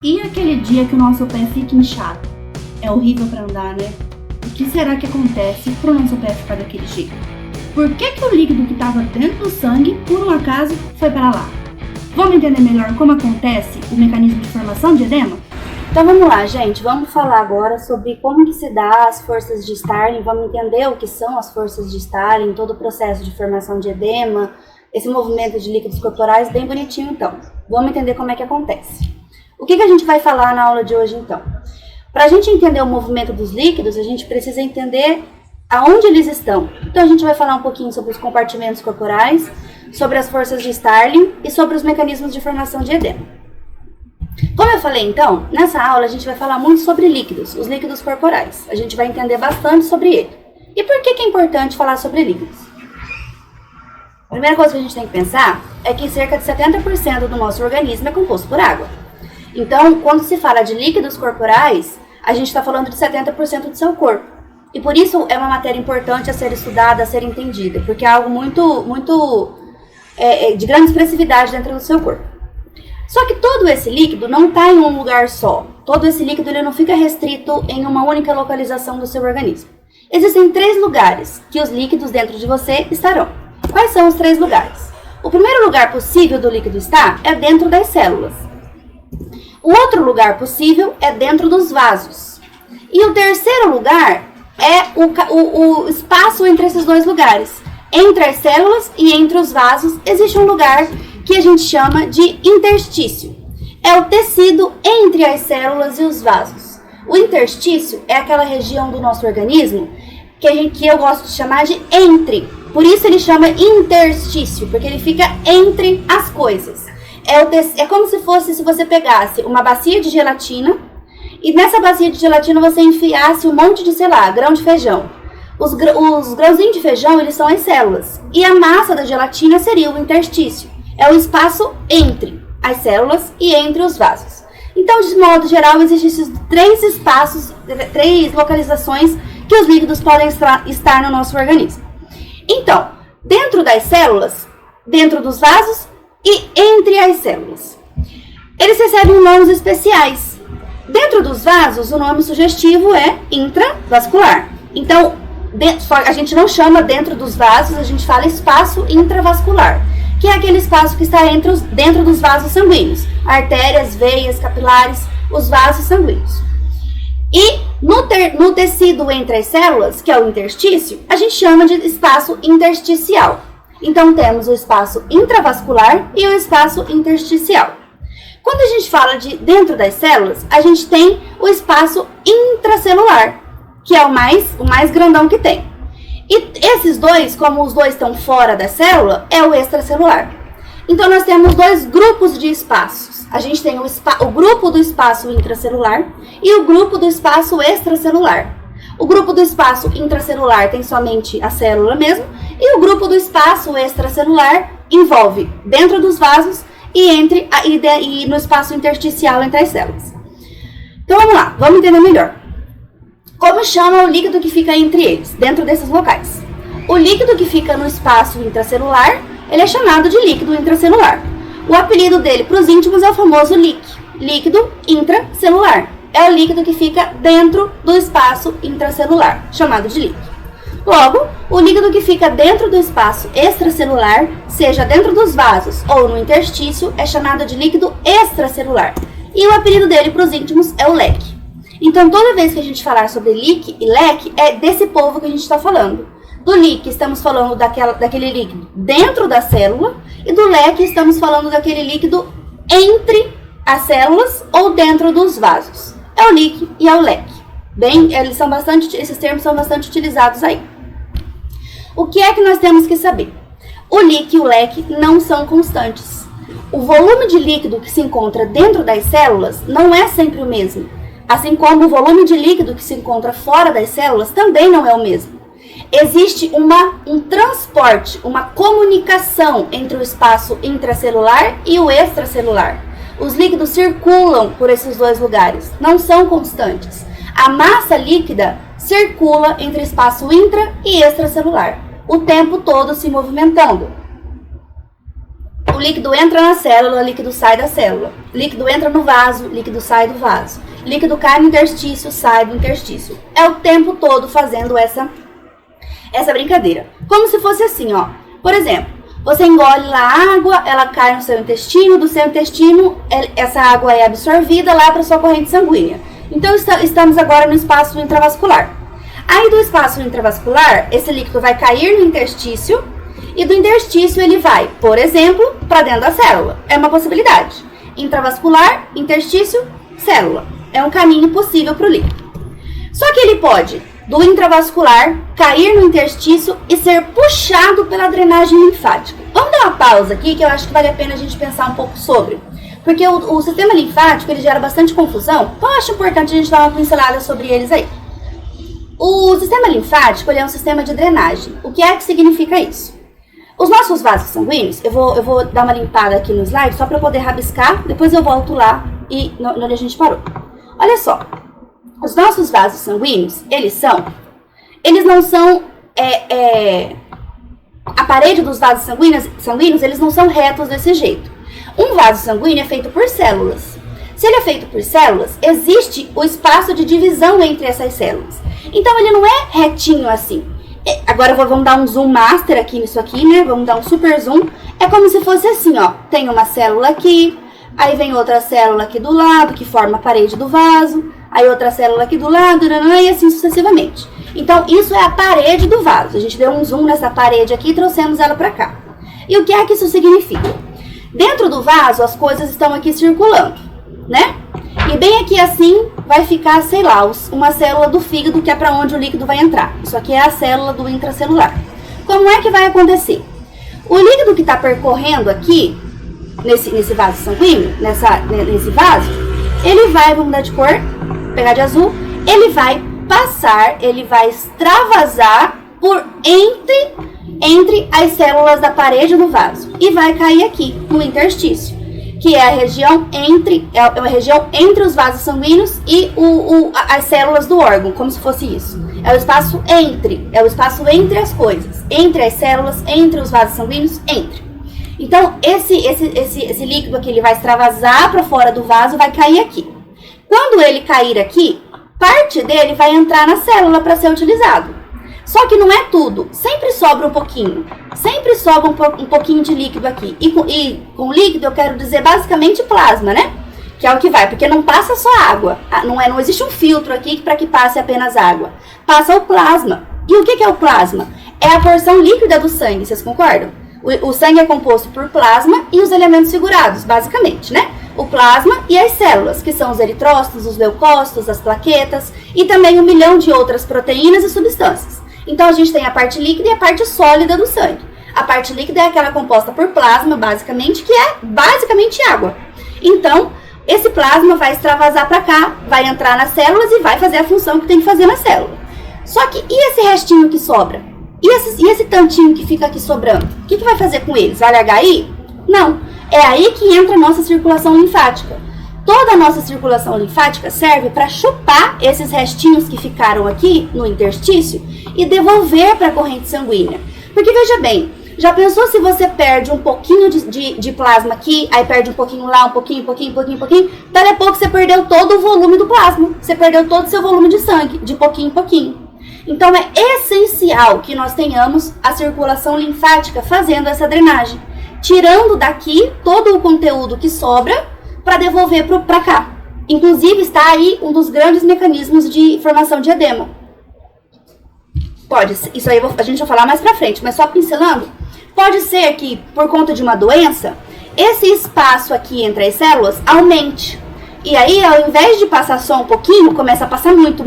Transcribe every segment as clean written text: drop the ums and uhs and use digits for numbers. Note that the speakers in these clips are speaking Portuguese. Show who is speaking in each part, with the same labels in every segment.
Speaker 1: E aquele dia que o nosso pé fica inchado? É horrível para andar, né? O que será que acontece para o nosso pé ficar daquele jeito? Por que o líquido que estava dentro do sangue, por um acaso, foi para lá? Vamos entender melhor como acontece o mecanismo de formação de edema? Então vamos lá, gente. Vamos falar agora sobre como que se dá as forças de Starling. Vamos entender o que são as forças de Starling, todo o processo de formação de edema, esse movimento de líquidos corporais, bem bonitinho então. Vamos entender como é que acontece. O que a gente vai falar na aula de hoje então? Para a gente entender o movimento dos líquidos, a gente precisa entender aonde eles estão. Então a gente vai falar um pouquinho sobre os compartimentos corporais, sobre as forças de Starling e sobre os mecanismos de formação de edema. Como eu falei então, nessa aula a gente vai falar muito sobre líquidos, os líquidos corporais. A gente vai entender bastante sobre ele. E por que é importante falar sobre líquidos? A primeira coisa que a gente tem que pensar é que cerca de 70% do nosso organismo é composto por água. Então, quando se fala de líquidos corporais, a gente está falando de 70% do seu corpo. E por isso é uma matéria importante a ser estudada, a ser entendida, porque é algo muito de grande expressividade dentro do seu corpo. Só que todo esse líquido não está em um lugar só. Todo esse líquido ele não fica restrito em uma única localização do seu organismo. Existem 3 lugares que os líquidos dentro de você estarão. Quais são os 3 lugares? O primeiro lugar possível do líquido estar é dentro das células. O outro lugar possível é dentro dos vasos. E o terceiro lugar é o espaço entre esses 2 lugares. Entre as células e entre os vasos existe um lugar que a gente chama de interstício. É o tecido entre as células e os vasos. O interstício é aquela região do nosso organismo que eu gosto de chamar de entre. Por isso ele chama interstício, porque ele fica entre as coisas. É como se você pegasse uma bacia de gelatina e nessa bacia de gelatina você enfiasse um monte de, grão de feijão. Os grãozinhos de feijão, eles são as células. E a massa da gelatina seria o interstício. É o espaço entre as células e entre os vasos. Então, de modo geral, existem esses 3 espaços, 3 localizações que os líquidos podem estar no nosso organismo. Então, dentro das células, dentro dos vasos e entre as células. Eles recebem nomes especiais. Dentro dos vasos, o nome sugestivo é intravascular. Então, a gente não chama dentro dos vasos, a gente fala espaço intravascular, que é aquele espaço que está dentro dos vasos sanguíneos, artérias, veias, capilares, os vasos sanguíneos. E no tecido entre as células, que é o interstício, a gente chama de espaço intersticial. Então temos o espaço intravascular e o espaço intersticial. Quando a gente fala de dentro das células, a gente tem o espaço intracelular, que é o mais grandão que tem. E esses 2, como os 2 estão fora da célula, é o extracelular. Então nós temos 2 grupos de espaços. A gente tem o grupo do espaço intracelular e o grupo do espaço extracelular. O grupo do espaço intracelular tem somente a célula mesmo, e o grupo do espaço extracelular envolve dentro dos vasos e no espaço intersticial entre as células. Então vamos lá, vamos entender melhor. Como chama o líquido que fica entre eles, dentro desses locais? O líquido que fica no espaço intracelular, ele é chamado de líquido intracelular. O apelido dele para os íntimos é o famoso LIC, líquido intracelular. É o líquido que fica dentro do espaço intracelular, chamado de líquido. Logo, o líquido que fica dentro do espaço extracelular, seja dentro dos vasos ou no interstício, é chamado de líquido extracelular. E o apelido dele para os íntimos é o LEC. Então, toda vez que a gente falar sobre LIC e LEC, é desse povo que a gente está falando. Do LIC, estamos falando daquele líquido dentro da célula, e do LEC, estamos falando daquele líquido entre as células ou dentro dos vasos. É o LIC e é o LEC. Esses termos são bastante utilizados aí. O que é que nós temos que saber? O LIC e o LEC não são constantes. O volume de líquido que se encontra dentro das células não é sempre o mesmo. Assim como o volume de líquido que se encontra fora das células também não é o mesmo. Existe um transporte, uma comunicação entre o espaço intracelular e o extracelular. Os líquidos circulam por esses 2 lugares, não são constantes. A massa líquida circula entre espaço intra e extracelular, o tempo todo se movimentando. O líquido entra na célula, o líquido sai da célula. O líquido entra no vaso, o líquido sai do vaso. O líquido cai no interstício, sai do interstício. É o tempo todo fazendo essa brincadeira. Como se fosse assim, ó. Por exemplo, você engole lá a água, ela cai no seu intestino, do seu intestino, essa água é absorvida lá para sua corrente sanguínea. Então, estamos agora no espaço intravascular. Aí, do espaço intravascular, esse líquido vai cair no interstício, e do interstício ele vai, por exemplo, para dentro da célula. É uma possibilidade. Intravascular, interstício, célula. É um caminho possível para o líquido. Só que ele pode, do intravascular, cair no interstício e ser puxado pela drenagem linfática. Vamos dar uma pausa aqui, que eu acho que vale a pena a gente pensar um pouco sobre. Porque o sistema linfático, ele gera bastante confusão, então eu acho importante a gente dar uma pincelada sobre eles aí. O sistema linfático, ele é um sistema de drenagem. O que é que significa isso? Os nossos vasos sanguíneos, eu vou dar uma limpada aqui no slide, só para eu poder rabiscar, depois eu volto lá e onde a gente parou. Olha só, os nossos vasos sanguíneos, eles não são, a parede dos vasos sanguíneos, eles não são retos desse jeito. Um vaso sanguíneo é feito por células. Se ele é feito por células, existe o espaço de divisão entre essas células. Então, ele não é retinho assim. Agora, vamos dar um zoom master aqui nisso aqui, né? Vamos dar um super zoom. É como se fosse assim, ó. Tem uma célula aqui, aí vem outra célula aqui do lado, que forma a parede do vaso. Aí outra célula aqui do lado, e assim sucessivamente. Então, isso é a parede do vaso. A gente deu um zoom nessa parede aqui e trouxemos ela para cá. E o que é que isso significa? Dentro do vaso, as coisas estão aqui circulando, né? E bem aqui assim vai ficar, sei lá, uma célula do fígado, que é para onde o líquido vai entrar. Isso aqui é a célula do intracelular. Como é que vai acontecer? O líquido que está percorrendo aqui, nesse vaso sanguíneo, nesse vaso, ele vai, vamos mudar de cor, pegar de azul, ele vai passar, ele vai extravasar por entre as células da parede do vaso e vai cair aqui no interstício, que é a região entre os vasos sanguíneos e as células do órgão, como se fosse isso. É o espaço entre as coisas, entre as células, entre os vasos sanguíneos, entre. Então, esse líquido aqui, ele vai extravasar para fora do vaso, vai cair aqui. Quando ele cair aqui, parte dele vai entrar na célula para ser utilizado. Só que não é tudo, sempre sobra um pouquinho. Sempre sobra um pouquinho de líquido aqui. E com líquido eu quero dizer basicamente plasma, né? Que é o que vai, porque não passa só água. Não existe um filtro aqui para que passe apenas água. Passa o plasma. E o que é o plasma? É a porção líquida do sangue, vocês concordam? O sangue é composto por plasma e os elementos figurados, basicamente, né? O plasma e as células, que são os eritrócitos, os leucócitos, as plaquetas e também 1 milhão de outras proteínas e substâncias. Então, a gente tem a parte líquida e a parte sólida do sangue. A parte líquida é aquela composta por plasma, basicamente, que é basicamente água. Então, esse plasma vai extravasar para cá, vai entrar nas células e vai fazer a função que tem que fazer na célula. Só que, e esse restinho que sobra? E esse tantinho que fica aqui sobrando? O que vai fazer com eles? Vai largar aí? Não. É aí que entra a nossa circulação linfática. Toda a nossa circulação linfática serve para chupar esses restinhos que ficaram aqui no interstício e devolver para a corrente sanguínea. Porque veja bem, já pensou se você perde um pouquinho de plasma aqui, aí perde um pouquinho lá, um pouquinho, daí a pouco você perdeu todo o volume do plasma, você perdeu todo o seu volume de sangue, de pouquinho em pouquinho. Então é essencial que nós tenhamos a circulação linfática fazendo essa drenagem, tirando daqui todo o conteúdo que sobra para devolver para cá. Inclusive está aí um dos grandes mecanismos de formação de edema. Isso aí a gente vai falar mais para frente, mas só pincelando, pode ser que por conta de uma doença, esse espaço aqui entre as células aumente. E aí, ao invés de passar só um pouquinho, começa a passar muito.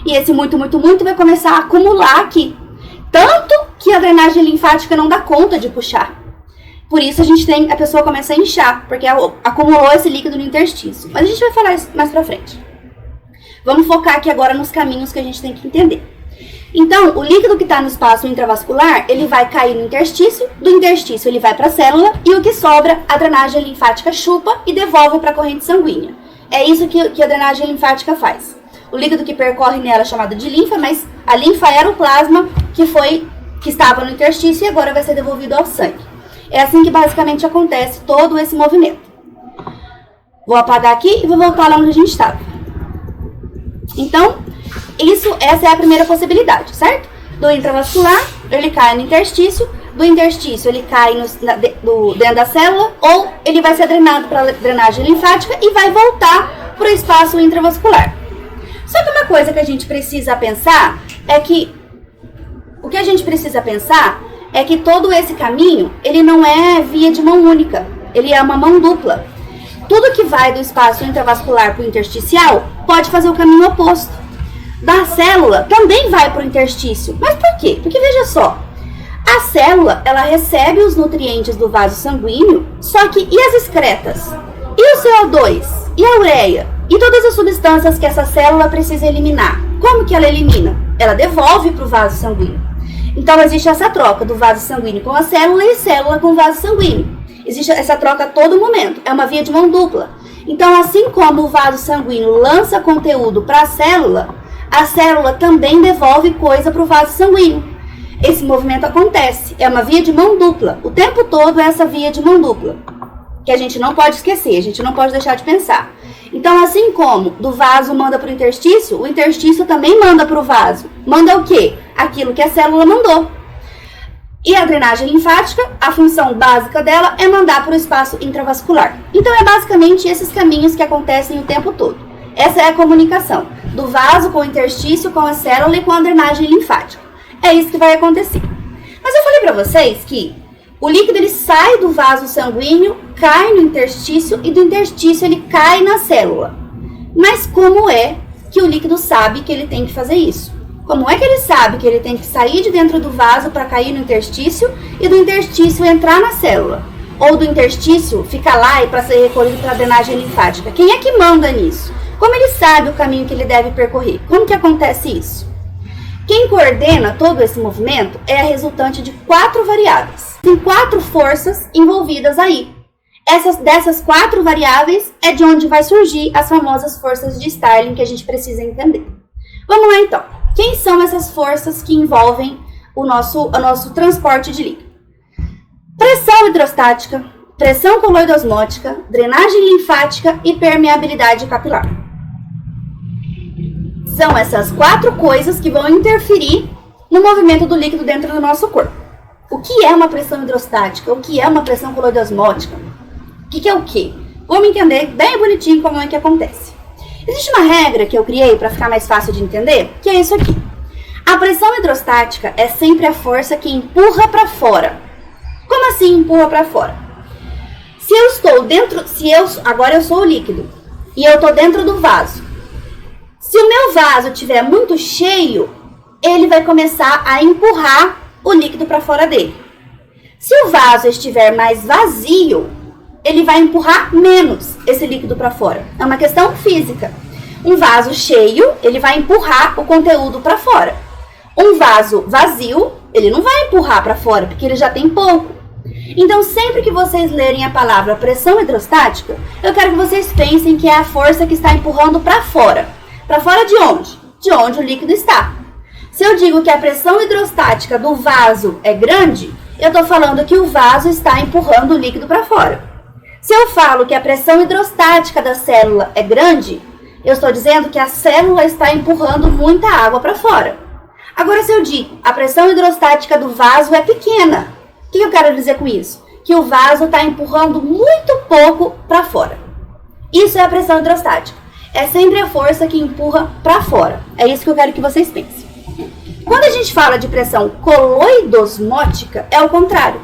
Speaker 1: E esse muito vai começar a acumular aqui. Tanto que a drenagem linfática não dá conta de puxar. Por isso a pessoa começa a inchar, porque acumulou esse líquido no interstício. Mas a gente vai falar isso mais pra frente. Vamos focar aqui agora nos caminhos que a gente tem que entender. Então, o líquido que está no espaço intravascular, ele vai cair no interstício, do interstício ele vai para a célula, e o que sobra, a drenagem linfática chupa e devolve para a corrente sanguínea. É isso que a drenagem linfática faz. O líquido que percorre nela é chamado de linfa, mas a linfa era o plasma que estava no interstício e agora vai ser devolvido ao sangue. É assim que basicamente acontece todo esse movimento. Vou apagar aqui e vou voltar lá onde a gente estava. Então, essa é a primeira possibilidade, certo? Do intravascular, ele cai no interstício. Do interstício, ele cai dentro da célula, ou ele vai ser drenado para a drenagem linfática e vai voltar para o espaço intravascular. Só que uma coisa que a gente precisa pensar é que todo esse caminho, ele não é via de mão única, ele é uma mão dupla. Tudo que vai do espaço intravascular para o intersticial pode fazer o caminho oposto. Da célula também vai para o interstício. Mas por quê? Porque veja só, a célula, ela recebe os nutrientes do vaso sanguíneo, só que e as excretas? E o CO2? E a ureia? E todas as substâncias que essa célula precisa eliminar? Como que ela elimina? Ela devolve para o vaso sanguíneo. Então existe essa troca do vaso sanguíneo com a célula e célula com o vaso sanguíneo. Existe essa troca a todo momento, é uma via de mão dupla. Então, assim como o vaso sanguíneo lança conteúdo para a célula também devolve coisa para o vaso sanguíneo. Esse movimento acontece, é uma via de mão dupla. O tempo todo é essa via de mão dupla, que a gente não pode esquecer, a gente não pode deixar de pensar. Então, assim como do vaso manda para o interstício também manda para o vaso. Manda o quê? Aquilo que a célula mandou. E a drenagem linfática, a função básica dela é mandar para o espaço intravascular. Então, é basicamente esses caminhos que acontecem o tempo todo. Essa é a comunicação do vaso com o interstício, com a célula e com a drenagem linfática. É isso que vai acontecer. Mas eu falei para vocês que o líquido ele sai do vaso sanguíneo, cai no interstício e do interstício ele cai na célula. Mas como é que o líquido sabe que ele tem que fazer isso? Como é que ele sabe que ele tem que sair de dentro do vaso para cair no interstício e do interstício entrar na célula? Ou do interstício ficar lá e para ser recolhido para a drenagem linfática? Quem é que manda nisso? Como ele sabe o caminho que ele deve percorrer? Como que acontece isso? Quem coordena todo esse movimento é a resultante de 4 variáveis. Tem 4 forças envolvidas aí. Dessas 4 variáveis é de onde vai surgir as famosas forças de Starling que a gente precisa entender. Vamos lá então. Quem são essas forças que envolvem o nosso transporte de líquido? Pressão hidrostática, pressão coloidosmótica, drenagem linfática e permeabilidade capilar. São essas 4 coisas que vão interferir no movimento do líquido dentro do nosso corpo. O que é uma pressão hidrostática? O que é uma pressão coloidosmótica? O que é o quê? Vamos entender bem bonitinho como é que acontece. Existe uma regra que eu criei para ficar mais fácil de entender, que é isso aqui. A pressão hidrostática é sempre a força que empurra para fora. Como assim empurra para fora? Se eu estou dentro, agora eu sou o líquido e eu estou dentro do vaso. Se o meu vaso estiver muito cheio, ele vai começar a empurrar o líquido para fora dele. Se o vaso estiver mais vazio, ele vai empurrar menos esse líquido para fora. É uma questão física. Um vaso cheio, ele vai empurrar o conteúdo para fora. Um vaso vazio, ele não vai empurrar para fora, porque ele já tem pouco. Então, sempre que vocês lerem a palavra pressão hidrostática, eu quero que vocês pensem que é a força que está empurrando para fora. Para fora de onde? De onde o líquido está. Se eu digo que a pressão hidrostática do vaso é grande, eu estou falando que o vaso está empurrando o líquido para fora. Se eu falo que a pressão hidrostática da célula é grande, eu estou dizendo que a célula está empurrando muita água para fora. Agora, se eu digo a pressão hidrostática do vaso é pequena, o que eu quero dizer com isso? Que o vaso está empurrando muito pouco para fora. Isso é a pressão hidrostática. É sempre a força que empurra para fora. É isso que eu quero que vocês pensem. Quando a gente fala de pressão coloidosmótica, é o contrário.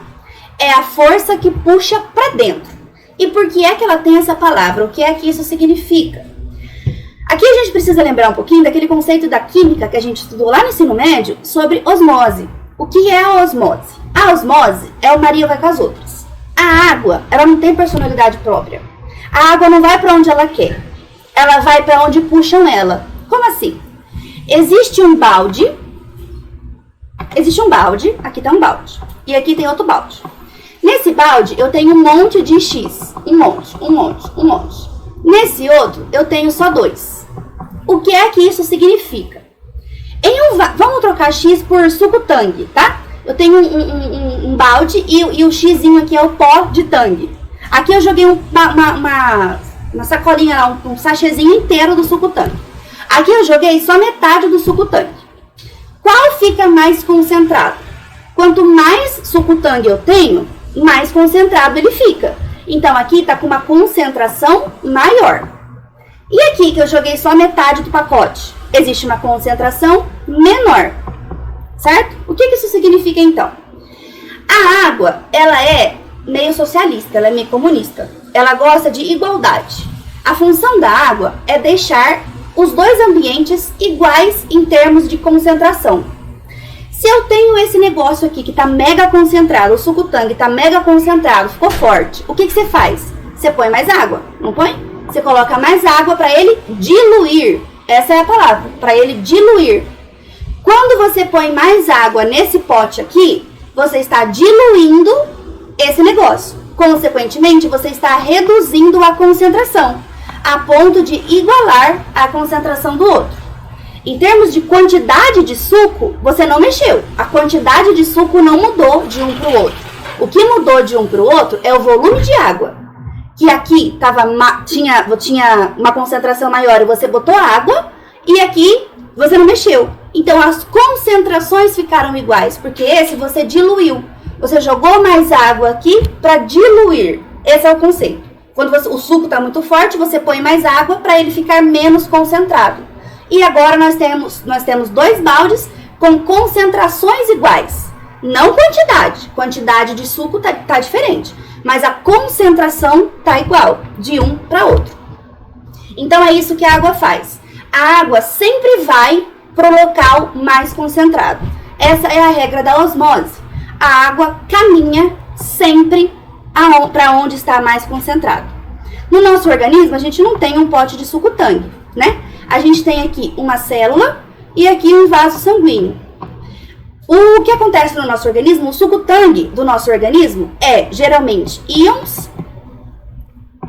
Speaker 1: É a força que puxa para dentro. E por que é que ela tem essa palavra? O que é que isso significa? Aqui a gente precisa lembrar um pouquinho daquele conceito da química que a gente estudou lá no ensino médio sobre osmose. O que é a osmose? A osmose é o Maria vai com as outras. A água, ela não tem personalidade própria. A água não vai para onde ela quer. Ela vai para onde puxam ela. Como assim? Existe um balde, aqui está um balde, e aqui tem outro balde. Nesse balde eu tenho um monte de X, um monte. Nesse outro eu tenho só 2. O que é que isso significa? Vamos trocar X por suco Tang, tá? eu tenho um balde e o xizinho aqui é o pó de tangue. Aqui eu joguei uma sacolinha lá, um sachêzinho inteiro do suco tangue. Aqui eu joguei só metade do suco tangue. Qual fica mais concentrado? Quanto mais suco tangue eu tenho, mais concentrado ele fica. Então aqui está com uma concentração maior. E aqui que eu joguei só metade do pacote, existe uma concentração menor, certo? O que isso significa então? A água, ela é meio socialista, ela é meio comunista. Ela gosta de igualdade. A função da água é deixar os dois ambientes iguais em termos de concentração. Se eu tenho esse negócio aqui que está mega concentrado, o suco tangue está mega concentrado, ficou forte, o que você faz? Você põe mais água, não põe? Você coloca mais água para ele diluir. Essa é a palavra, para ele diluir. Quando você põe mais água nesse pote aqui, você está diluindo esse negócio. Consequentemente, você está reduzindo a concentração, a ponto de igualar a concentração do outro. Em termos de quantidade de suco, você não mexeu. A quantidade de suco não mudou de um para o outro. O que mudou de um para o outro é o volume de água. Que aqui tinha uma concentração maior e você botou água, e aqui você não mexeu. Então as concentrações ficaram iguais, porque esse você diluiu. Você jogou mais água aqui para diluir. Esse é o conceito. Quando o suco está muito forte, você põe mais água para ele ficar menos concentrado. E agora nós temos dois baldes com concentrações iguais. Não quantidade. Quantidade de suco tá diferente. Mas a concentração tá igual, de um para outro. Então é isso que a água faz. A água sempre vai para o local mais concentrado. Essa é a regra da osmose. A água caminha sempre para onde está mais concentrado. No nosso organismo, a gente não tem um pote de suco tangue, né? A gente tem aqui uma célula e aqui um vaso sanguíneo. O que acontece no nosso organismo, o suco tangue do nosso organismo é geralmente íons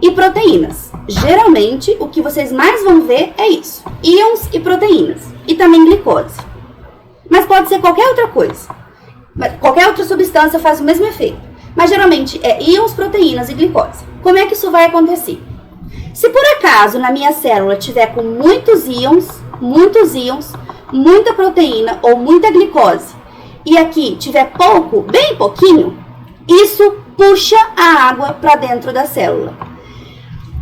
Speaker 1: e proteínas. Geralmente, o que vocês mais vão ver é isso, íons e proteínas, e também glicose. Mas pode ser qualquer outra coisa. Qualquer outra substância faz o mesmo efeito. Mas geralmente é íons, proteínas e glicose. Como é que isso vai acontecer? Se por acaso na minha célula tiver com muitos íons, muita proteína ou muita glicose, e aqui tiver pouco, bem pouquinho, isso puxa a água para dentro da célula.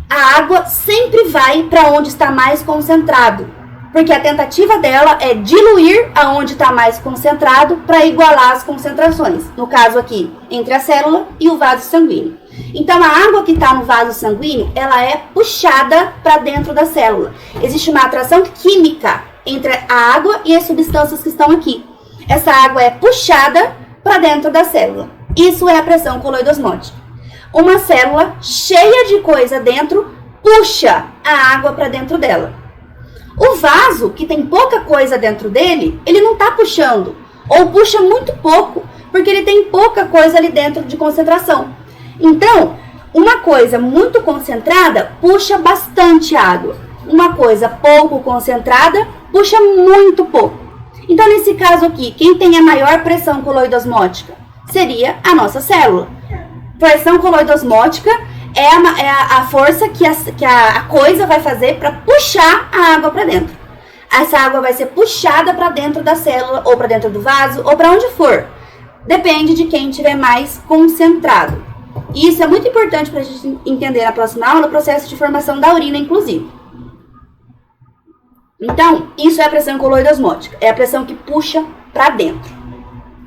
Speaker 1: A água sempre vai para onde está mais concentrado, porque a tentativa dela é diluir aonde está mais concentrado para igualar as concentrações. No caso aqui, entre a célula e o vaso sanguíneo. Então, a água que está no vaso sanguíneo, ela é puxada para dentro da célula. Existe uma atração química entre a água e as substâncias que estão aqui. Essa água é puxada para dentro da célula. Isso é a pressão coloidosmótica. Uma célula cheia de coisa dentro puxa a água para dentro dela. O vaso, que tem pouca coisa dentro dele, ele não está puxando, ou puxa muito pouco, porque ele tem pouca coisa ali dentro de concentração. Então, uma coisa muito concentrada puxa bastante água. Uma coisa pouco concentrada puxa muito pouco. Então, nesse caso aqui, quem tem a maior pressão coloidosmótica seria a nossa célula. Pressão coloidosmótica é a força que a coisa vai fazer para puxar a água para dentro. Essa água vai ser puxada para dentro da célula, ou para dentro do vaso, ou para onde for. Depende de quem estiver mais concentrado. E isso é muito importante para a gente entender na próxima aula, o processo de formação da urina, inclusive. Então, isso é a pressão coloidosmótica. É a pressão que puxa para dentro.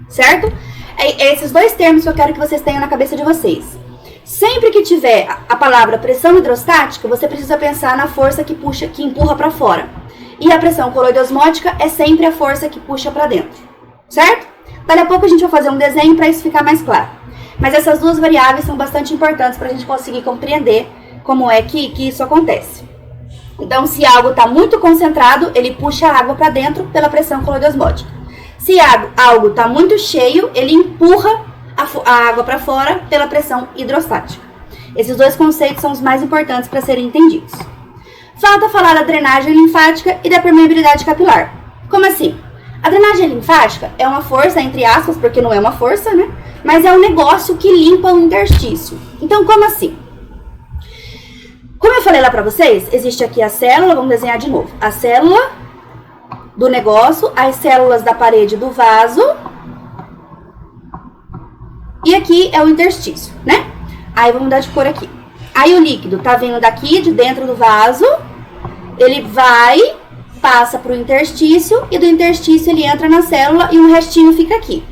Speaker 1: Certo? É esses dois termos que eu quero que vocês tenham na cabeça de vocês. Sempre que tiver a palavra pressão hidrostática, você precisa pensar na força que puxa, que empurra para fora. E a pressão coloidosmótica é sempre a força que puxa para dentro. Certo? Daqui a pouco a gente vai fazer um desenho para isso ficar mais claro. Mas essas duas variáveis são bastante importantes para a gente conseguir compreender como é que isso acontece. Então, se algo está muito concentrado, ele puxa a água para dentro pela pressão coloidosmótica. Se algo está muito cheio, ele empurra a água para fora pela pressão hidrostática. Esses dois conceitos são os mais importantes para serem entendidos. Falta falar da drenagem linfática e da permeabilidade capilar. Como assim? A drenagem linfática é uma força, entre aspas, porque não é uma força, né? Mas é um negócio que limpa o interstício. Então, como assim? Como eu falei lá pra vocês, existe aqui a célula, vamos desenhar de novo. A célula do negócio, as células da parede do vaso. E aqui é o interstício, né? Aí vamos mudar de cor aqui. Aí o líquido tá vindo daqui, de dentro do vaso. Ele vai, passa pro interstício e do interstício ele entra na célula e um restinho fica aqui.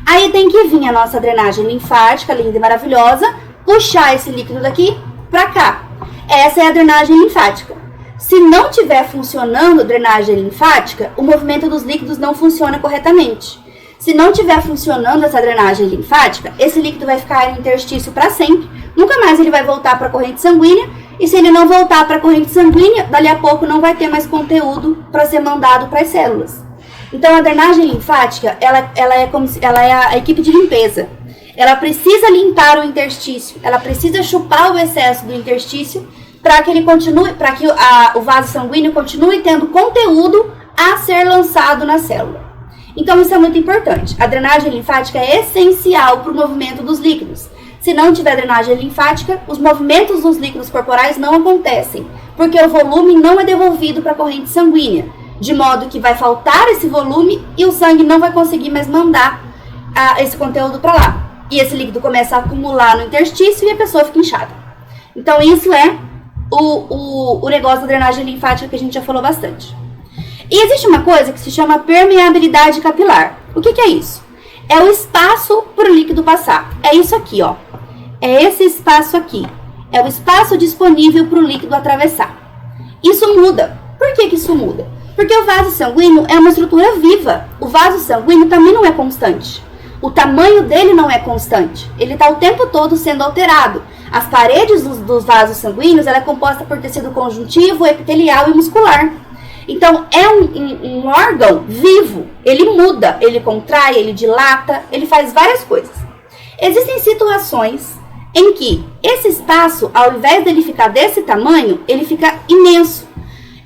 Speaker 1: Aí tem que vir a nossa drenagem linfática, linda e maravilhosa, puxar esse líquido daqui pra cá. Essa é a drenagem linfática. Se não tiver funcionando a drenagem linfática, o movimento dos líquidos não funciona corretamente. Se não tiver funcionando essa drenagem linfática, esse líquido vai ficar no interstício para sempre. Nunca mais ele vai voltar para a corrente sanguínea. E se ele não voltar para a corrente sanguínea, dali a pouco não vai ter mais conteúdo para ser mandado para as células. Então, a drenagem linfática, ela é a equipe de limpeza. Ela precisa limpar o interstício. Ela precisa chupar o excesso do interstício para que ele continue, para que o vaso sanguíneo continue tendo conteúdo a ser lançado na célula. Então, isso é muito importante. A drenagem linfática é essencial para o movimento dos líquidos. Se não tiver drenagem linfática, os movimentos dos líquidos corporais não acontecem, porque o volume não é devolvido para a corrente sanguínea, de modo que vai faltar esse volume e o sangue não vai conseguir mais mandar esse conteúdo para lá. E esse líquido começa a acumular no interstício e a pessoa fica inchada. Então, isso é o negócio da drenagem linfática que a gente já falou bastante. E existe uma coisa que se chama permeabilidade capilar. O que é isso? É o espaço para o líquido passar. É isso aqui, ó. É esse espaço aqui. É o espaço disponível para o líquido atravessar. Isso muda. Por que isso muda? Porque o vaso sanguíneo é uma estrutura viva. O vaso sanguíneo também não é constante. O tamanho dele não é constante. Ele está o tempo todo sendo alterado. As paredes dos vasos sanguíneos ela é composta por tecido conjuntivo, epitelial e muscular. Então, é um órgão vivo. Ele muda, ele contrai, ele dilata, ele faz várias coisas. Existem situações em que esse espaço, ao invés dele ficar desse tamanho, ele fica imenso.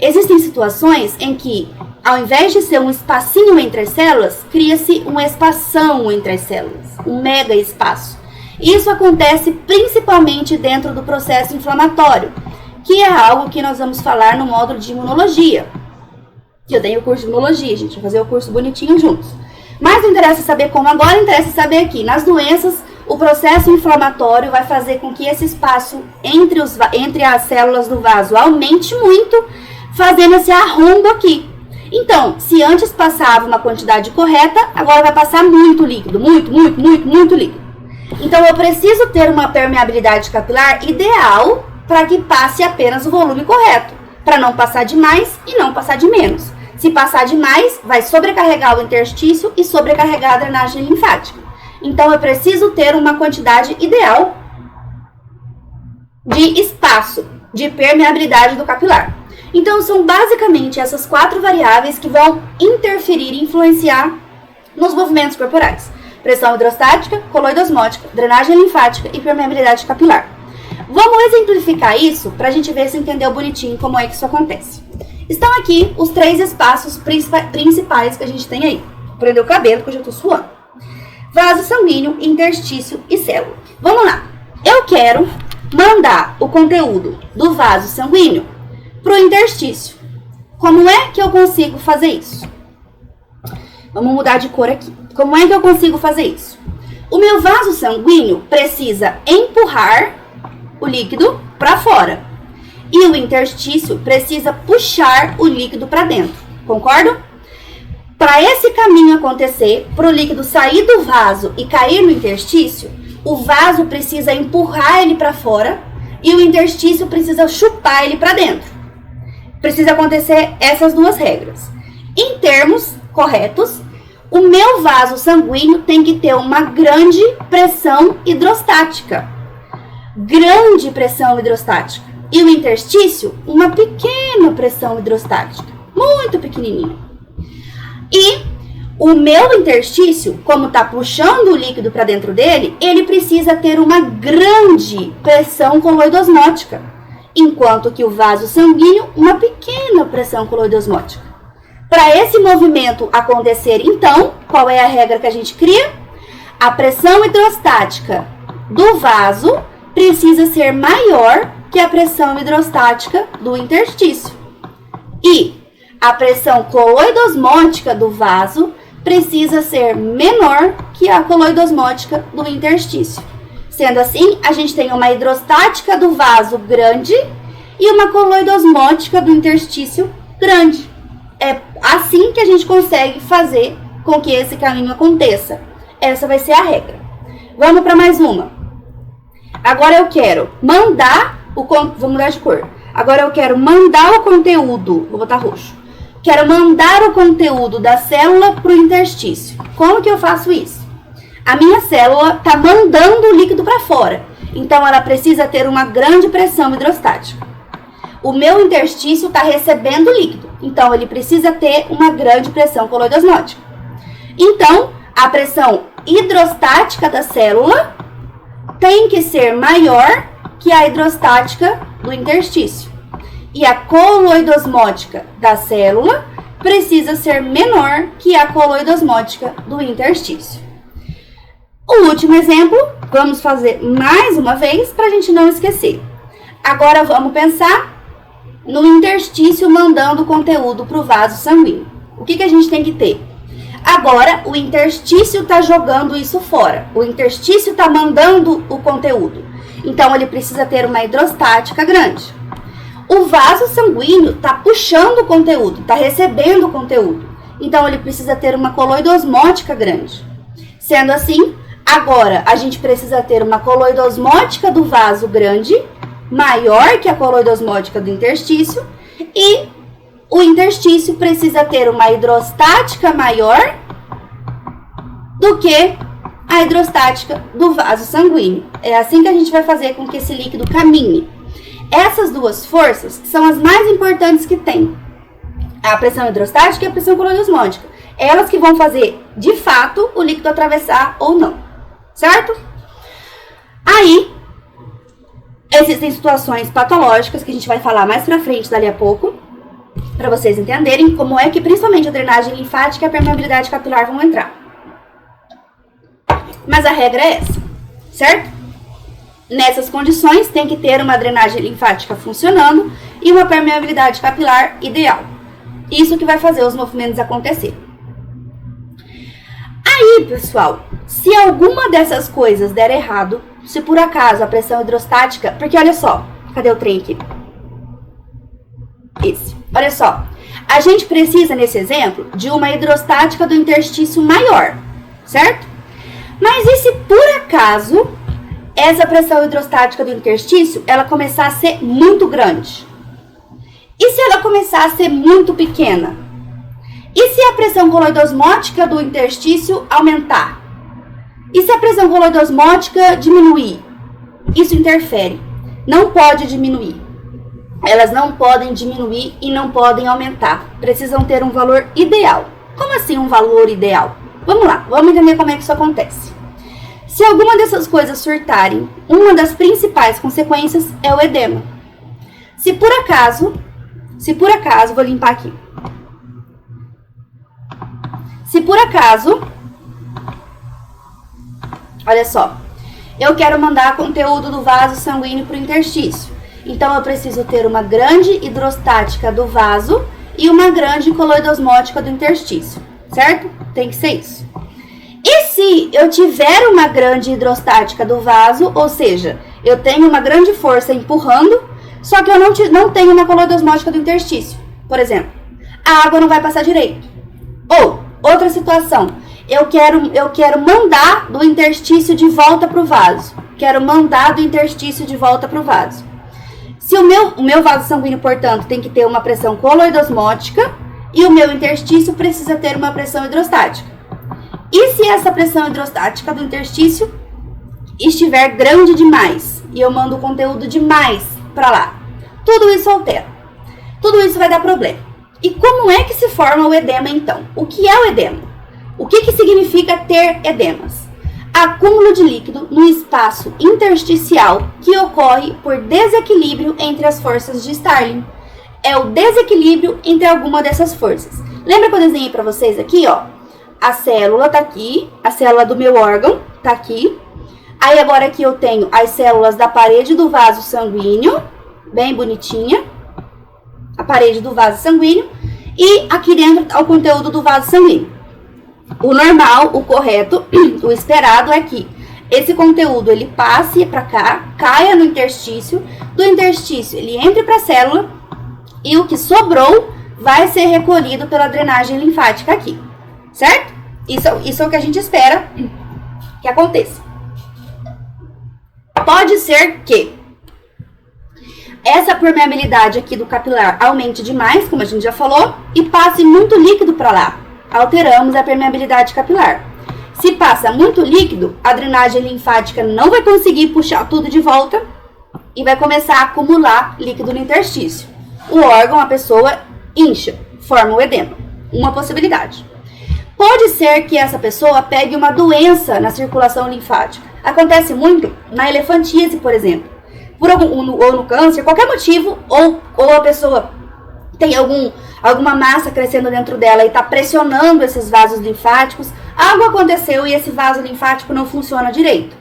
Speaker 1: Existem situações em que, ao invés de ser um espacinho entre as células, cria-se um espação entre as células, um mega espaço. Isso acontece principalmente dentro do processo inflamatório, que é algo que nós vamos falar no módulo de imunologia. Que eu tenho o curso de imunologia, a gente vai fazer o curso bonitinho juntos. Mas não interessa saber como agora, interessa saber aqui. Nas doenças, o processo inflamatório vai fazer com que esse espaço entre as células do vaso aumente muito, fazendo esse arrombo aqui. Então, se antes passava uma quantidade correta, agora vai passar muito líquido, muito líquido. Então, eu preciso ter uma permeabilidade capilar ideal para que passe apenas o volume correto, para não passar de mais e não passar de menos. Se passar demais, vai sobrecarregar o interstício e sobrecarregar a drenagem linfática. Então, eu preciso ter uma quantidade ideal de espaço, de permeabilidade do capilar. Então, são basicamente essas 4 variáveis que vão interferir e influenciar nos movimentos corporais. Pressão hidrostática, coloidosmótica, drenagem linfática e permeabilidade capilar. Vamos exemplificar isso para a gente ver se entendeu bonitinho como é que isso acontece. Estão aqui os 3 espaços principais que a gente tem aí. Vou prender o cabelo, porque eu já estou suando. Vaso sanguíneo, interstício e célula. Vamos lá. Eu quero mandar o conteúdo do vaso sanguíneo para o interstício. Como é que eu consigo fazer isso? Vamos mudar de cor aqui. Como é que eu consigo fazer isso? O meu vaso sanguíneo precisa empurrar o líquido para fora. E o interstício precisa puxar o líquido para dentro. Concordam? Para esse caminho acontecer, para o líquido sair do vaso e cair no interstício, o vaso precisa empurrar ele para fora e o interstício precisa chupar ele para dentro. Precisa acontecer essas 2 regras. Em termos corretos, o meu vaso sanguíneo tem que ter uma grande pressão hidrostática. Grande pressão hidrostática. E o interstício, uma pequena pressão hidrostática. Muito pequenininha. E o meu interstício, como está puxando o líquido para dentro dele, ele precisa ter uma grande pressão coloidosmótica. Enquanto que o vaso sanguíneo, uma pequena pressão coloidosmótica. Para esse movimento acontecer, então, qual é a regra que a gente cria? A pressão hidrostática do vaso precisa ser maior que a pressão hidrostática do interstício. E a pressão coloidosmótica do vaso precisa ser menor que a coloidosmótica do interstício. Sendo assim, a gente tem uma hidrostática do vaso grande e uma coloidosmótica do interstício grande. É assim que a gente consegue fazer com que esse caminho aconteça. Essa vai ser a regra. Vamos para mais uma. Agora eu quero mandar vou mudar de cor. Agora eu quero mandar o conteúdo, vou botar roxo. Quero mandar o conteúdo da célula para o interstício. Como que eu faço isso? A minha célula está mandando o líquido para fora, então ela precisa ter uma grande pressão hidrostática. O meu interstício está recebendo o líquido, então ele precisa ter uma grande pressão coloidosmótica. Então, a pressão hidrostática da célula tem que ser maior que a hidrostática do interstício. E a coloidosmótica da célula precisa ser menor que a coloidosmótica do interstício. O último exemplo, vamos fazer mais uma vez para a gente não esquecer. Agora vamos pensar no interstício mandando conteúdo para o vaso sanguíneo. O que a gente tem que ter? Agora o interstício está jogando isso fora. O interstício está mandando o conteúdo. Então ele precisa ter uma hidrostática grande. O vaso sanguíneo está puxando o conteúdo, está recebendo o conteúdo. Então ele precisa ter uma coloidosmótica grande. Sendo assim, agora a gente precisa ter uma coloidosmótica do vaso grande, maior que a coloidosmótica do interstício, e o interstício precisa ter uma hidrostática maior do que a hidrostática do vaso sanguíneo. É assim que a gente vai fazer com que esse líquido caminhe. Essas duas forças são as mais importantes que tem. A pressão hidrostática e a pressão coloidosmótica. Elas que vão fazer, de fato, o líquido atravessar ou não. Certo? Aí, existem situações patológicas que a gente vai falar mais pra frente, dali a pouco, para vocês entenderem como é que principalmente a drenagem linfática e a permeabilidade capilar vão entrar. Mas a regra é essa, certo? Nessas condições, tem que ter uma drenagem linfática funcionando e uma permeabilidade capilar ideal. Isso que vai fazer os movimentos acontecer. Aí, pessoal, se alguma dessas coisas der errado, se por acaso a pressão hidrostática... Porque olha só, cadê o trem aqui? Esse. Olha só, a gente precisa, nesse exemplo, de uma hidrostática do interstício maior, certo? Mas e se por acaso essa pressão hidrostática do interstício, ela começar a ser muito grande? E se ela começar a ser muito pequena? E se a pressão coloidosmótica do interstício aumentar? E se a pressão coloidosmótica diminuir? Isso interfere. Não pode diminuir. Elas não podem diminuir e não podem aumentar. Precisam ter um valor ideal. Como assim um valor ideal? Vamos lá, vamos entender como é que isso acontece. Se alguma dessas coisas surtarem, uma das principais consequências é o edema. Se por acaso, vou limpar aqui. Se por acaso, olha só, eu quero mandar conteúdo do vaso sanguíneo para o interstício. Então eu preciso ter uma grande hidrostática do vaso e uma grande coloidosmótica do interstício, certo? Tem que ser isso. E se eu tiver uma grande hidrostática do vaso, ou seja, eu tenho uma grande força empurrando, só que eu não tenho uma coloidosmótica do interstício, por exemplo, a água não vai passar direito. Ou, outra situação, eu quero mandar do interstício de volta para o vaso. Quero mandar do interstício de volta para o vaso. Se o meu vaso sanguíneo, portanto, tem que ter uma pressão coloidosmótica e o meu interstício precisa ter uma pressão hidrostática. E se essa pressão hidrostática do interstício estiver grande demais e eu mando o conteúdo demais para lá? Tudo isso altera. Tudo isso vai dar problema. E como é que se forma o edema, então? O que é o edema? O que significa ter edemas? Acúmulo de líquido no espaço intersticial que ocorre por desequilíbrio entre as forças de Starling. É o desequilíbrio entre alguma dessas forças. Lembra que eu desenhei pra vocês aqui, ó? A célula tá aqui, a célula do meu órgão tá aqui. Aí agora aqui eu tenho as células da parede do vaso sanguíneo, bem bonitinha. A parede do vaso sanguíneo. E aqui dentro tá o conteúdo do vaso sanguíneo. O normal, o correto, o esperado é que esse conteúdo ele passe para cá, caia no interstício, do interstício ele entre para a célula e o que sobrou vai ser recolhido pela drenagem linfática aqui, certo? Isso é o que a gente espera que aconteça. Pode ser que essa permeabilidade aqui do capilar aumente demais, como a gente já falou, e passe muito líquido para lá. Alteramos a permeabilidade capilar. Se passa muito líquido, a drenagem linfática não vai conseguir puxar tudo de volta e vai começar a acumular líquido no interstício. O órgão, a pessoa, incha, forma o edema. Uma possibilidade. Pode ser que essa pessoa pegue uma doença na circulação linfática. Acontece muito na elefantíase, por exemplo. Ou no câncer, qualquer motivo, ou a pessoa tem alguma massa crescendo dentro dela e está pressionando esses vasos linfáticos, algo aconteceu e esse vaso linfático não funciona direito.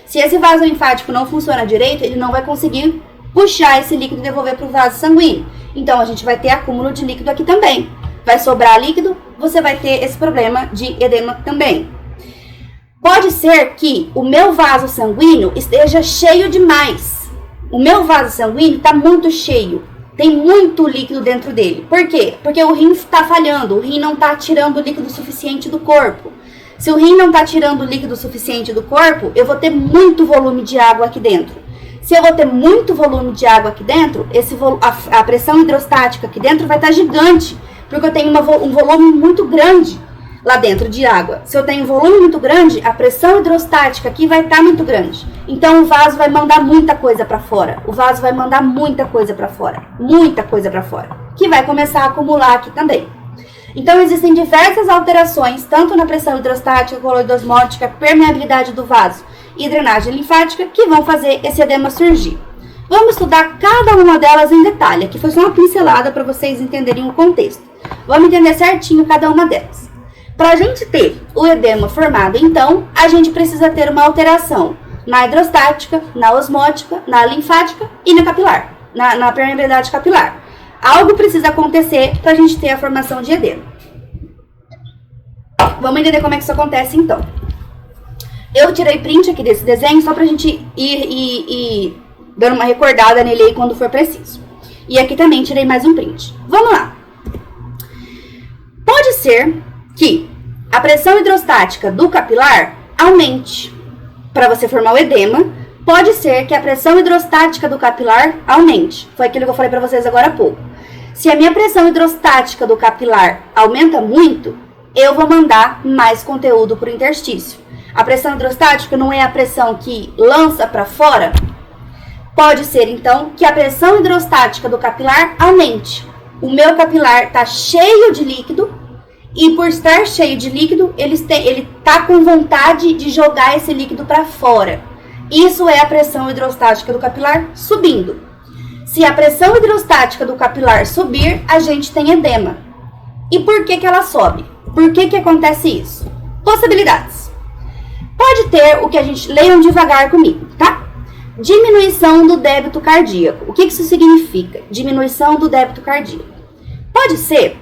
Speaker 1: Se esse vaso linfático não funciona direito, ele não vai conseguir puxar esse líquido e devolver para o vaso sanguíneo. Então, a gente vai ter acúmulo de líquido aqui também. Vai sobrar líquido, você vai ter esse problema de edema também. Pode ser que o meu vaso sanguíneo esteja cheio demais. O meu vaso sanguíneo está muito cheio. Tem muito líquido dentro dele. Por quê? Porque o rim está falhando. O rim não está tirando o líquido suficiente do corpo. Se o rim não está tirando o líquido suficiente do corpo, eu vou ter muito volume de água aqui dentro. Se eu vou ter muito volume de água aqui dentro, a pressão hidrostática aqui dentro vai estar gigante. Porque eu tenho um volume muito grande lá dentro de água. Se eu tenho um volume muito grande, a pressão hidrostática aqui vai estar muito grande. Então o vaso vai mandar muita coisa para fora. O vaso vai mandar muita coisa para fora. Muita coisa para fora. Que vai começar a acumular aqui também. Então existem diversas alterações, tanto na pressão hidrostática, coloidosmótica, permeabilidade do vaso e drenagem linfática, que vão fazer esse edema surgir. Vamos estudar cada uma delas em detalhe. Aqui foi só uma pincelada para vocês entenderem o contexto. Vamos entender certinho cada uma delas. Para a gente ter o edema formado, então, a gente precisa ter uma alteração na hidrostática, na osmótica, na linfática e na capilar, na permeabilidade capilar. Algo precisa acontecer para a gente ter a formação de edema. Vamos entender como é que isso acontece, então. Eu tirei print aqui desse desenho só para a gente ir dando uma recordada nele aí quando for preciso. E aqui também tirei mais um print. Vamos lá. Pode ser que a pressão hidrostática do capilar aumente para você formar o edema. Pode ser que a pressão hidrostática do capilar aumente. Foi aquilo que eu falei para vocês agora há pouco. Se a minha pressão hidrostática do capilar aumenta muito, eu vou mandar mais conteúdo para o interstício. A pressão hidrostática não é a pressão que lança para fora? Pode ser, então, que a pressão hidrostática do capilar aumente. O meu capilar está cheio de líquido e, por estar cheio de líquido, ele está com vontade de jogar esse líquido para fora. Isso é a pressão hidrostática do capilar subindo. Se a pressão hidrostática do capilar subir, a gente tem edema. E por que ela sobe? Por que acontece isso? Possibilidades. Pode ter o que a gente... Leiam devagar comigo, tá? Diminuição do débito cardíaco. O que isso significa? Diminuição do débito cardíaco. Pode ser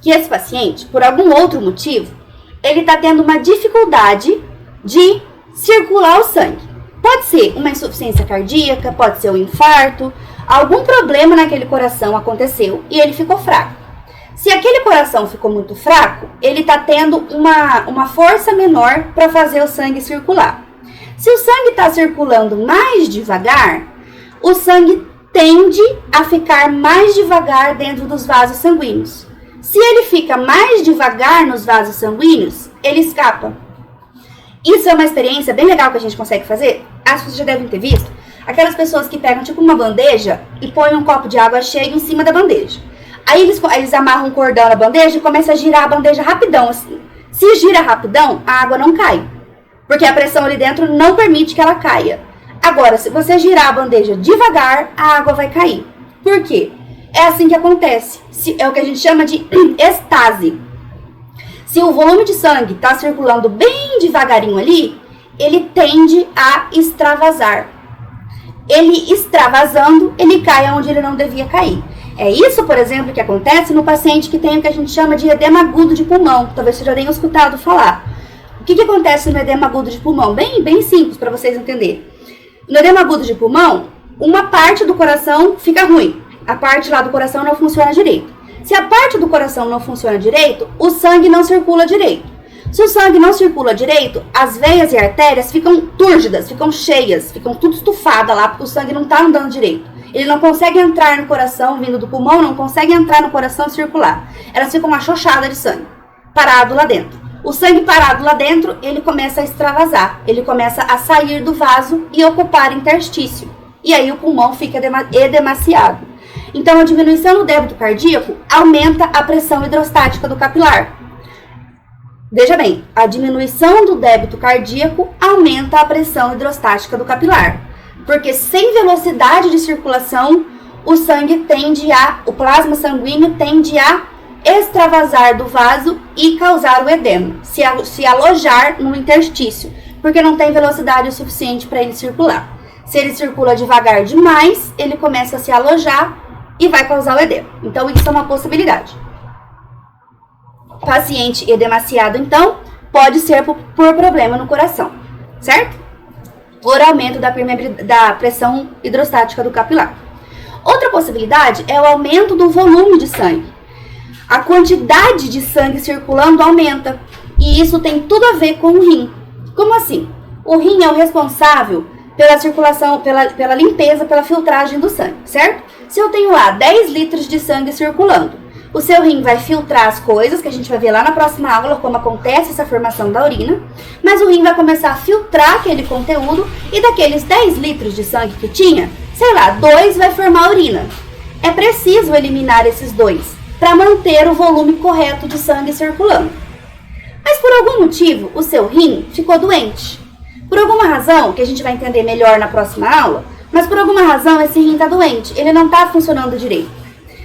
Speaker 1: que esse paciente, por algum outro motivo, ele está tendo uma dificuldade de circular o sangue. Pode ser uma insuficiência cardíaca, pode ser um infarto, algum problema naquele coração aconteceu e ele ficou fraco. Se aquele coração ficou muito fraco, ele está tendo uma força menor para fazer o sangue circular. Se o sangue está circulando mais devagar, o sangue tende a ficar mais devagar dentro dos vasos sanguíneos. Se ele fica mais devagar nos vasos sanguíneos, ele escapa. Isso é uma experiência bem legal que a gente consegue fazer. Acho que vocês já devem ter visto. Aquelas pessoas que pegam tipo uma bandeja e põem um copo de água cheio em cima da bandeja. Aí eles amarram um cordão na bandeja e começam a girar a bandeja rapidão, assim. Se gira rapidão, a água não cai. Porque a pressão ali dentro não permite que ela caia. Agora, se você girar a bandeja devagar, a água vai cair. Por quê? É assim que acontece. é o que a gente chama de estase. Se o volume de sangue está circulando bem devagarinho ali, ele tende a extravasar. Ele extravasando, ele cai onde ele não devia cair. É isso, por exemplo, que acontece no paciente que tem o que a gente chama de edema agudo de pulmão. Talvez vocês já tenham escutado falar. O que acontece no edema agudo de pulmão? Bem simples para vocês entenderem. No edema agudo de pulmão, uma parte do coração fica ruim. A parte lá do coração não funciona direito. Se a parte do coração não funciona direito, o sangue não circula direito. Se o sangue não circula direito, as veias e artérias ficam túrgidas, ficam cheias, ficam tudo estufada lá, porque o sangue não está andando direito. Ele não consegue entrar no coração, vindo do pulmão, não consegue entrar no coração e circular. Elas ficam achochadas de sangue, parado lá dentro. O sangue parado lá dentro, ele começa a extravasar, ele começa a sair do vaso e ocupar interstício. E aí o pulmão fica edemaciado. Então, a diminuição do débito cardíaco aumenta a pressão hidrostática do capilar. Veja bem, a diminuição do débito cardíaco aumenta a pressão hidrostática do capilar. Porque sem velocidade de circulação, o plasma sanguíneo tende a extravasar do vaso e causar o edema, se alojar no interstício, porque não tem velocidade o suficiente para ele circular. Se ele circula devagar demais, ele começa a se alojar e vai causar o edema. Então, isso é uma possibilidade. Paciente edemaciado, então, pode ser por problema no coração, certo? Por aumento da pressão hidrostática do capilar. Outra possibilidade é o aumento do volume de sangue. A quantidade de sangue circulando aumenta, e isso tem tudo a ver com o rim. Como assim? O rim é o responsável pela circulação, pela limpeza, pela filtragem do sangue, certo? Se eu tenho lá 10 litros de sangue circulando, o seu rim vai filtrar as coisas, que a gente vai ver lá na próxima aula como acontece essa formação da urina, mas o rim vai começar a filtrar aquele conteúdo e daqueles 10 litros de sangue que tinha, sei lá, 2 vai formar urina. É preciso eliminar esses 2 para manter o volume correto de sangue circulando. Mas por algum motivo, o seu rim ficou doente. Por alguma razão, que a gente vai entender melhor na próxima aula, mas por alguma razão esse rim está doente, ele não está funcionando direito.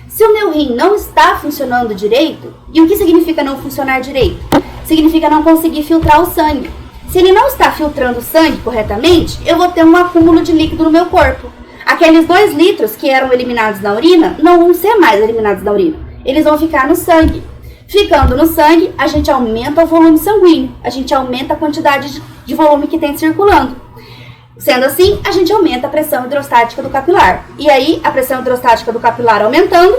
Speaker 1: Se o meu rim não está funcionando direito, e o que significa não funcionar direito? Significa não conseguir filtrar o sangue. Se ele não está filtrando o sangue corretamente, eu vou ter um acúmulo de líquido no meu corpo. Aqueles 2 litros que eram eliminados na urina, não vão ser mais eliminados na urina. Eles vão ficar no sangue. Ficando no sangue, a gente aumenta o volume sanguíneo, a gente aumenta a quantidade de volume que tem circulando. Sendo assim, a gente aumenta a pressão hidrostática do capilar. E aí, a pressão hidrostática do capilar aumentando,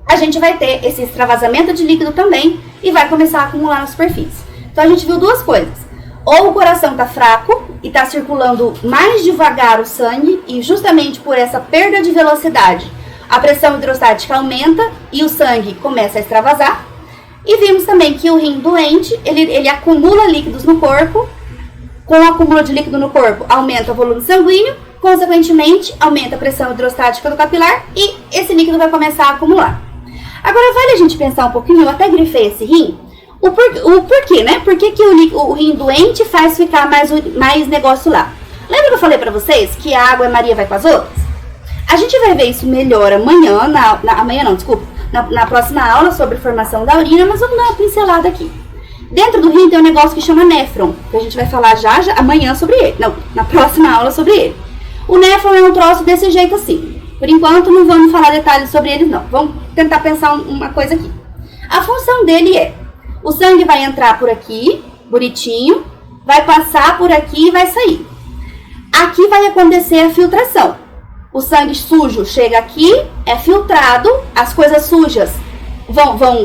Speaker 1: a gente vai ter esse extravasamento de líquido também e vai começar a acumular na superfície. Então, a gente viu 2 coisas. Ou o coração está fraco e está circulando mais devagar o sangue, e justamente por essa perda de velocidade, a pressão hidrostática aumenta e o sangue começa a extravasar. E vimos também que o rim doente, ele acumula líquidos no corpo. Com o acúmulo de líquido no corpo, aumenta o volume sanguíneo, consequentemente, aumenta a pressão hidrostática do capilar e esse líquido vai começar a acumular. Agora, vale a gente pensar um pouquinho, eu até grifei esse rim, o porquê, né? Por que o rim doente faz ficar mais negócio lá? Lembra que eu falei pra vocês que a água é Maria vai com as outras? A gente vai ver isso melhor amanhã, na próxima aula sobre formação da urina, mas vamos dar uma pincelada aqui. Dentro do rim tem um negócio que chama néfron, que a gente vai falar já amanhã sobre ele. Não, na próxima aula sobre ele. O néfron é um troço desse jeito assim. Por enquanto não vamos falar detalhes sobre ele não. Vamos tentar pensar uma coisa aqui. A função dele é, o sangue vai entrar por aqui, bonitinho, vai passar por aqui e vai sair. Aqui vai acontecer a filtração. O sangue sujo chega aqui, é filtrado, as coisas sujas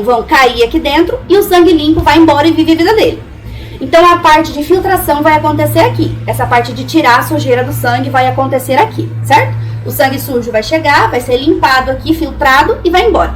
Speaker 1: vão cair aqui dentro e o sangue limpo vai embora e vive a vida dele. Então, a parte de filtração vai acontecer aqui. Essa parte de tirar a sujeira do sangue vai acontecer aqui, certo? O sangue sujo vai chegar, vai ser limpado aqui, filtrado e vai embora.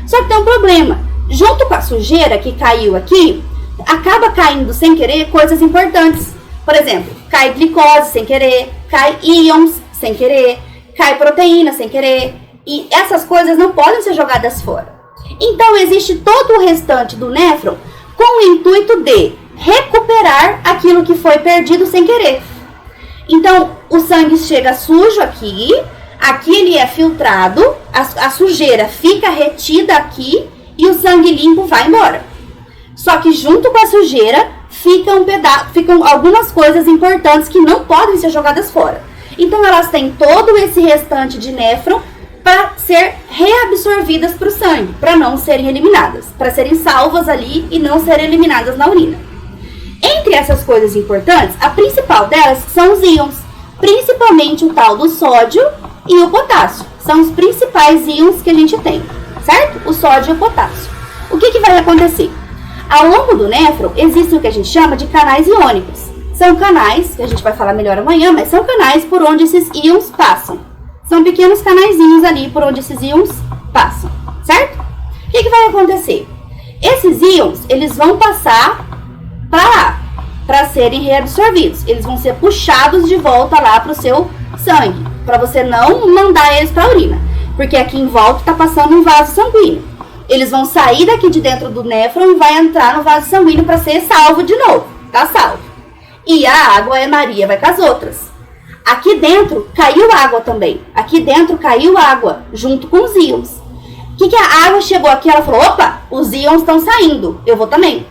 Speaker 1: Só que tem um problema. Junto com a sujeira que caiu aqui, acaba caindo sem querer coisas importantes. Por exemplo, cai glicose sem querer, cai íons sem querer, cai proteína sem querer. E essas coisas não podem ser jogadas fora. Então, existe todo o restante do néfron com o intuito de recuperar aquilo que foi perdido sem querer. Então, o sangue chega sujo aqui, Aqui ele é filtrado, a sujeira fica retida aqui e o sangue limpo vai embora. Só que junto com a sujeira ficam algumas coisas importantes que não podem ser jogadas fora. Então elas têm todo esse restante de néfron para ser reabsorvidas para o sangue, para não serem eliminadas, para serem salvas ali e não serem eliminadas na urina. Entre essas coisas importantes, a principal delas são os íons, principalmente o tal do sódio e o potássio. São os principais íons que a gente tem, certo? O sódio e o potássio. O que vai acontecer? Ao longo do néfron, existem o que a gente chama de canais iônicos. São canais, que a gente vai falar melhor amanhã, mas são canais por onde esses íons passam. São pequenos canaizinhos ali por onde esses íons passam, certo? O que vai acontecer? Esses íons, eles vão passar para lá, para serem reabsorvidos. Eles vão ser puxados de volta lá para o seu sangue, para você não mandar eles para a urina, porque aqui em volta está passando um vaso sanguíneo. Eles vão sair daqui de dentro do néfron e vai entrar no vaso sanguíneo para ser salvo de novo, tá salvo. E a água é Maria, vai com as outras. Aqui dentro caiu água também. Aqui dentro caiu água, junto com os íons. O que a água chegou aqui? Ela falou, opa, os íons estão saindo, eu vou também.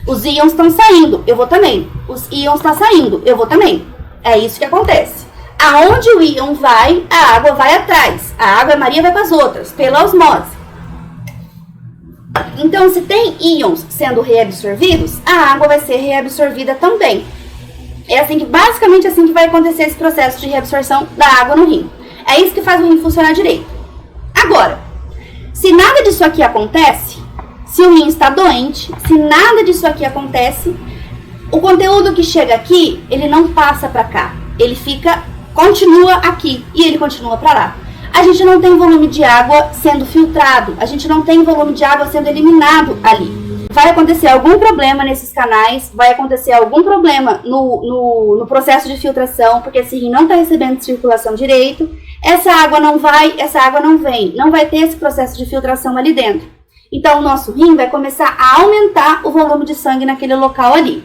Speaker 1: Os íons estão saindo, eu vou também. Os íons estão saindo, eu vou também. É isso que acontece. Aonde o íon vai, a água vai atrás. A água é Maria, vai com as outras, pela osmose. Então, se tem íons sendo reabsorvidos, a água vai ser reabsorvida também. É assim que, basicamente assim que vai acontecer esse processo de reabsorção da água no rim. É isso que faz o rim funcionar direito. Agora, se nada disso aqui acontece, se o rim está doente, se nada disso aqui acontece, o conteúdo que chega aqui, ele não passa para cá. Ele continua aqui e ele continua para lá. A gente não tem volume de água sendo filtrado, a gente não tem volume de água sendo eliminado ali. Vai acontecer algum problema nesses canais, vai acontecer algum problema no processo de filtração, porque esse rim não está recebendo circulação direito, essa água não vem, não vai ter esse processo de filtração ali dentro. Então o nosso rim vai começar a aumentar o volume de sangue naquele local ali,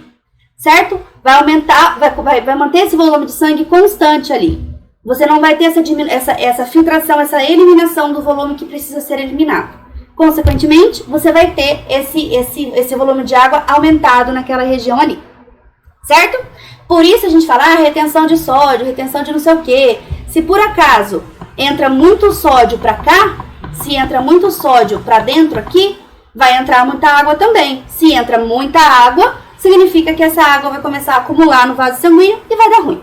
Speaker 1: certo? Vai aumentar, vai manter esse volume de sangue constante ali. Você não vai ter essa filtração, essa eliminação do volume que precisa ser eliminado. Consequentemente, você vai ter esse volume de água aumentado naquela região ali, certo? Por isso a gente fala, retenção de sódio, retenção de não sei o quê. Se por acaso entra muito sódio para cá, se entra muito sódio para dentro aqui, vai entrar muita água também. Se entra muita água, significa que essa água vai começar a acumular no vaso sanguíneo e vai dar ruim.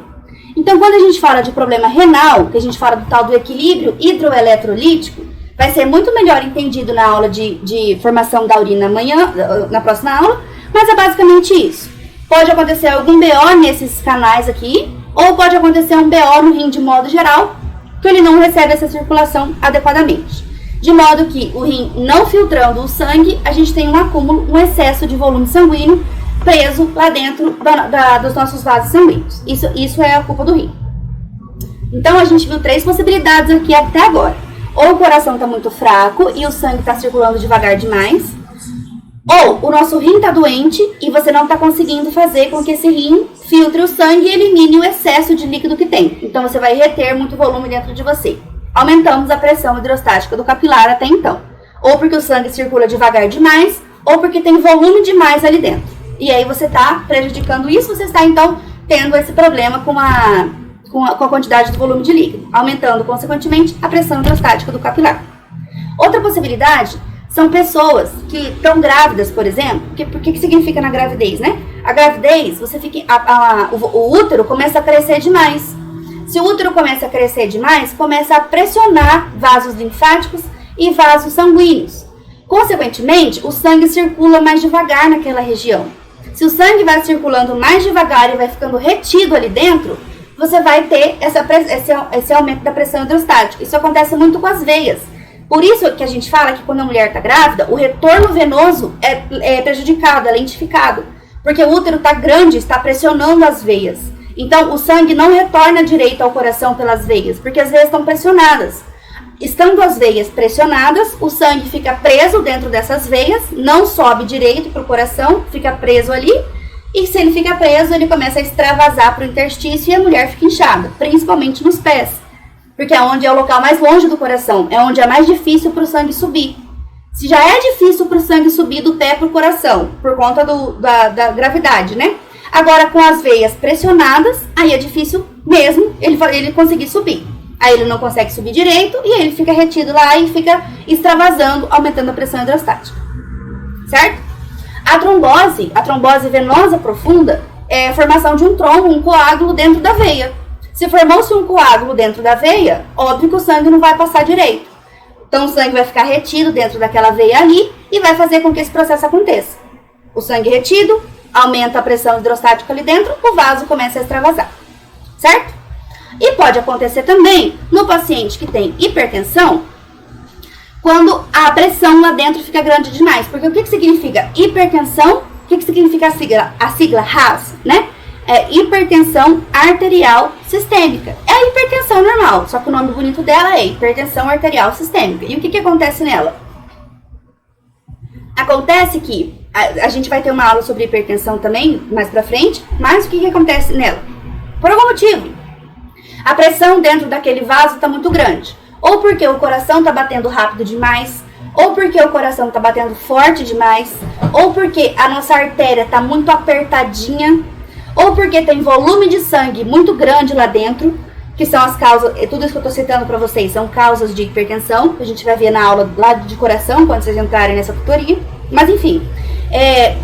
Speaker 1: Então, quando a gente fala de problema renal, que a gente fala do tal do equilíbrio hidroeletrolítico, vai ser muito melhor entendido na aula de formação da urina amanhã, na próxima aula, mas é basicamente isso. Pode acontecer algum BO nesses canais aqui, ou pode acontecer um BO no rim de modo geral, que ele não recebe essa circulação adequadamente. De modo que o rim não filtrando o sangue, a gente tem um acúmulo, um excesso de volume sanguíneo preso lá dentro dos nossos vasos sanguíneos. Isso é a culpa do rim. Então a gente viu 3 possibilidades aqui até agora. Ou o coração está muito fraco e o sangue está circulando devagar demais, ou o nosso rim está doente e você não está conseguindo fazer com que esse rim filtre o sangue e elimine o excesso de líquido que tem. Então você vai reter muito volume dentro de você. Aumentamos a pressão hidrostática do capilar até então. Ou porque o sangue circula devagar demais, ou porque tem volume demais ali dentro. E aí você está prejudicando isso, você está então tendo esse problema com a quantidade do volume de líquido, aumentando, consequentemente, a pressão hidrostática do capilar. Outra possibilidade são pessoas que estão grávidas, por exemplo. O que significa na gravidez, né? A gravidez, o útero começa a crescer demais. Se o útero começa a crescer demais, começa a pressionar vasos linfáticos e vasos sanguíneos. Consequentemente, o sangue circula mais devagar naquela região. Se o sangue vai circulando mais devagar e vai ficando retido ali dentro, você vai ter esse aumento da pressão hidrostática. Isso acontece muito com as veias. Por isso que a gente fala que quando a mulher está grávida, o retorno venoso é prejudicado, é lentificado. Porque o útero está grande, está pressionando as veias. Então, o sangue não retorna direito ao coração pelas veias, porque as veias estão pressionadas. Estando as veias pressionadas, o sangue fica preso dentro dessas veias, não sobe direito para o coração, fica preso ali. E se ele fica preso, ele começa a extravasar para o interstício e a mulher fica inchada, principalmente nos pés. porque é onde é o local mais longe do coração, é onde é mais difícil para o sangue subir. Se já é difícil para o sangue subir do pé para o coração, por conta da gravidade, né? Agora, com as veias pressionadas, aí é difícil mesmo ele conseguir subir. Aí ele não consegue subir direito e ele fica retido lá e fica extravasando, aumentando a pressão hidrostática. Certo? A trombose venosa profunda é a formação de um trombo, um coágulo dentro da veia. Se formou-se um coágulo dentro da veia, óbvio que o sangue não vai passar direito. Então o sangue vai ficar retido dentro daquela veia ali e vai fazer com que esse processo aconteça. O sangue retido aumenta a pressão hidrostática ali dentro, o vaso começa a extravasar. Certo? E pode acontecer também no paciente que tem hipertensão, quando a pressão lá dentro fica grande demais. Porque o que significa hipertensão? O que significa a sigla RAS, né? É hipertensão arterial sistêmica. É a hipertensão normal, só que o nome bonito dela é hipertensão arterial sistêmica. E o que acontece nela? Acontece que a gente vai ter uma aula sobre hipertensão também mais pra frente, mas o que acontece nela? Por algum motivo, a pressão dentro daquele vaso está muito grande. Ou porque o coração está batendo rápido demais, ou porque o coração está batendo forte demais, ou porque a nossa artéria está muito apertadinha, ou porque tem volume de sangue muito grande lá dentro, que são as causas, tudo isso que eu estou citando para vocês são causas de hipertensão, que a gente vai ver na aula lá de coração, quando vocês entrarem nessa tutoria. Mas enfim,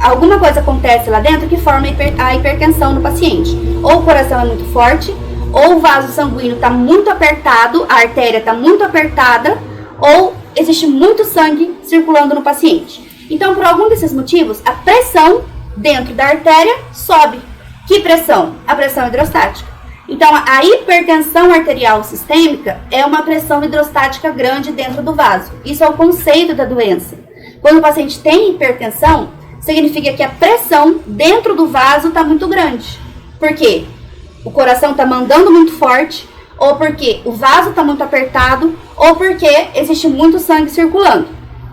Speaker 1: alguma coisa acontece lá dentro que forma a hipertensão no paciente. Ou o coração é muito forte, ou o vaso sanguíneo está muito apertado, a artéria está muito apertada, ou existe muito sangue circulando no paciente. Então, por algum desses motivos, a pressão dentro da artéria sobe. Que pressão? A pressão hidrostática. Então, a hipertensão arterial sistêmica é uma pressão hidrostática grande dentro do vaso. Isso é o conceito da doença. Quando o paciente tem hipertensão, significa que a pressão dentro do vaso está muito grande. Por quê? O coração está mandando muito forte, ou porque o vaso está muito apertado, ou porque existe muito sangue circulando.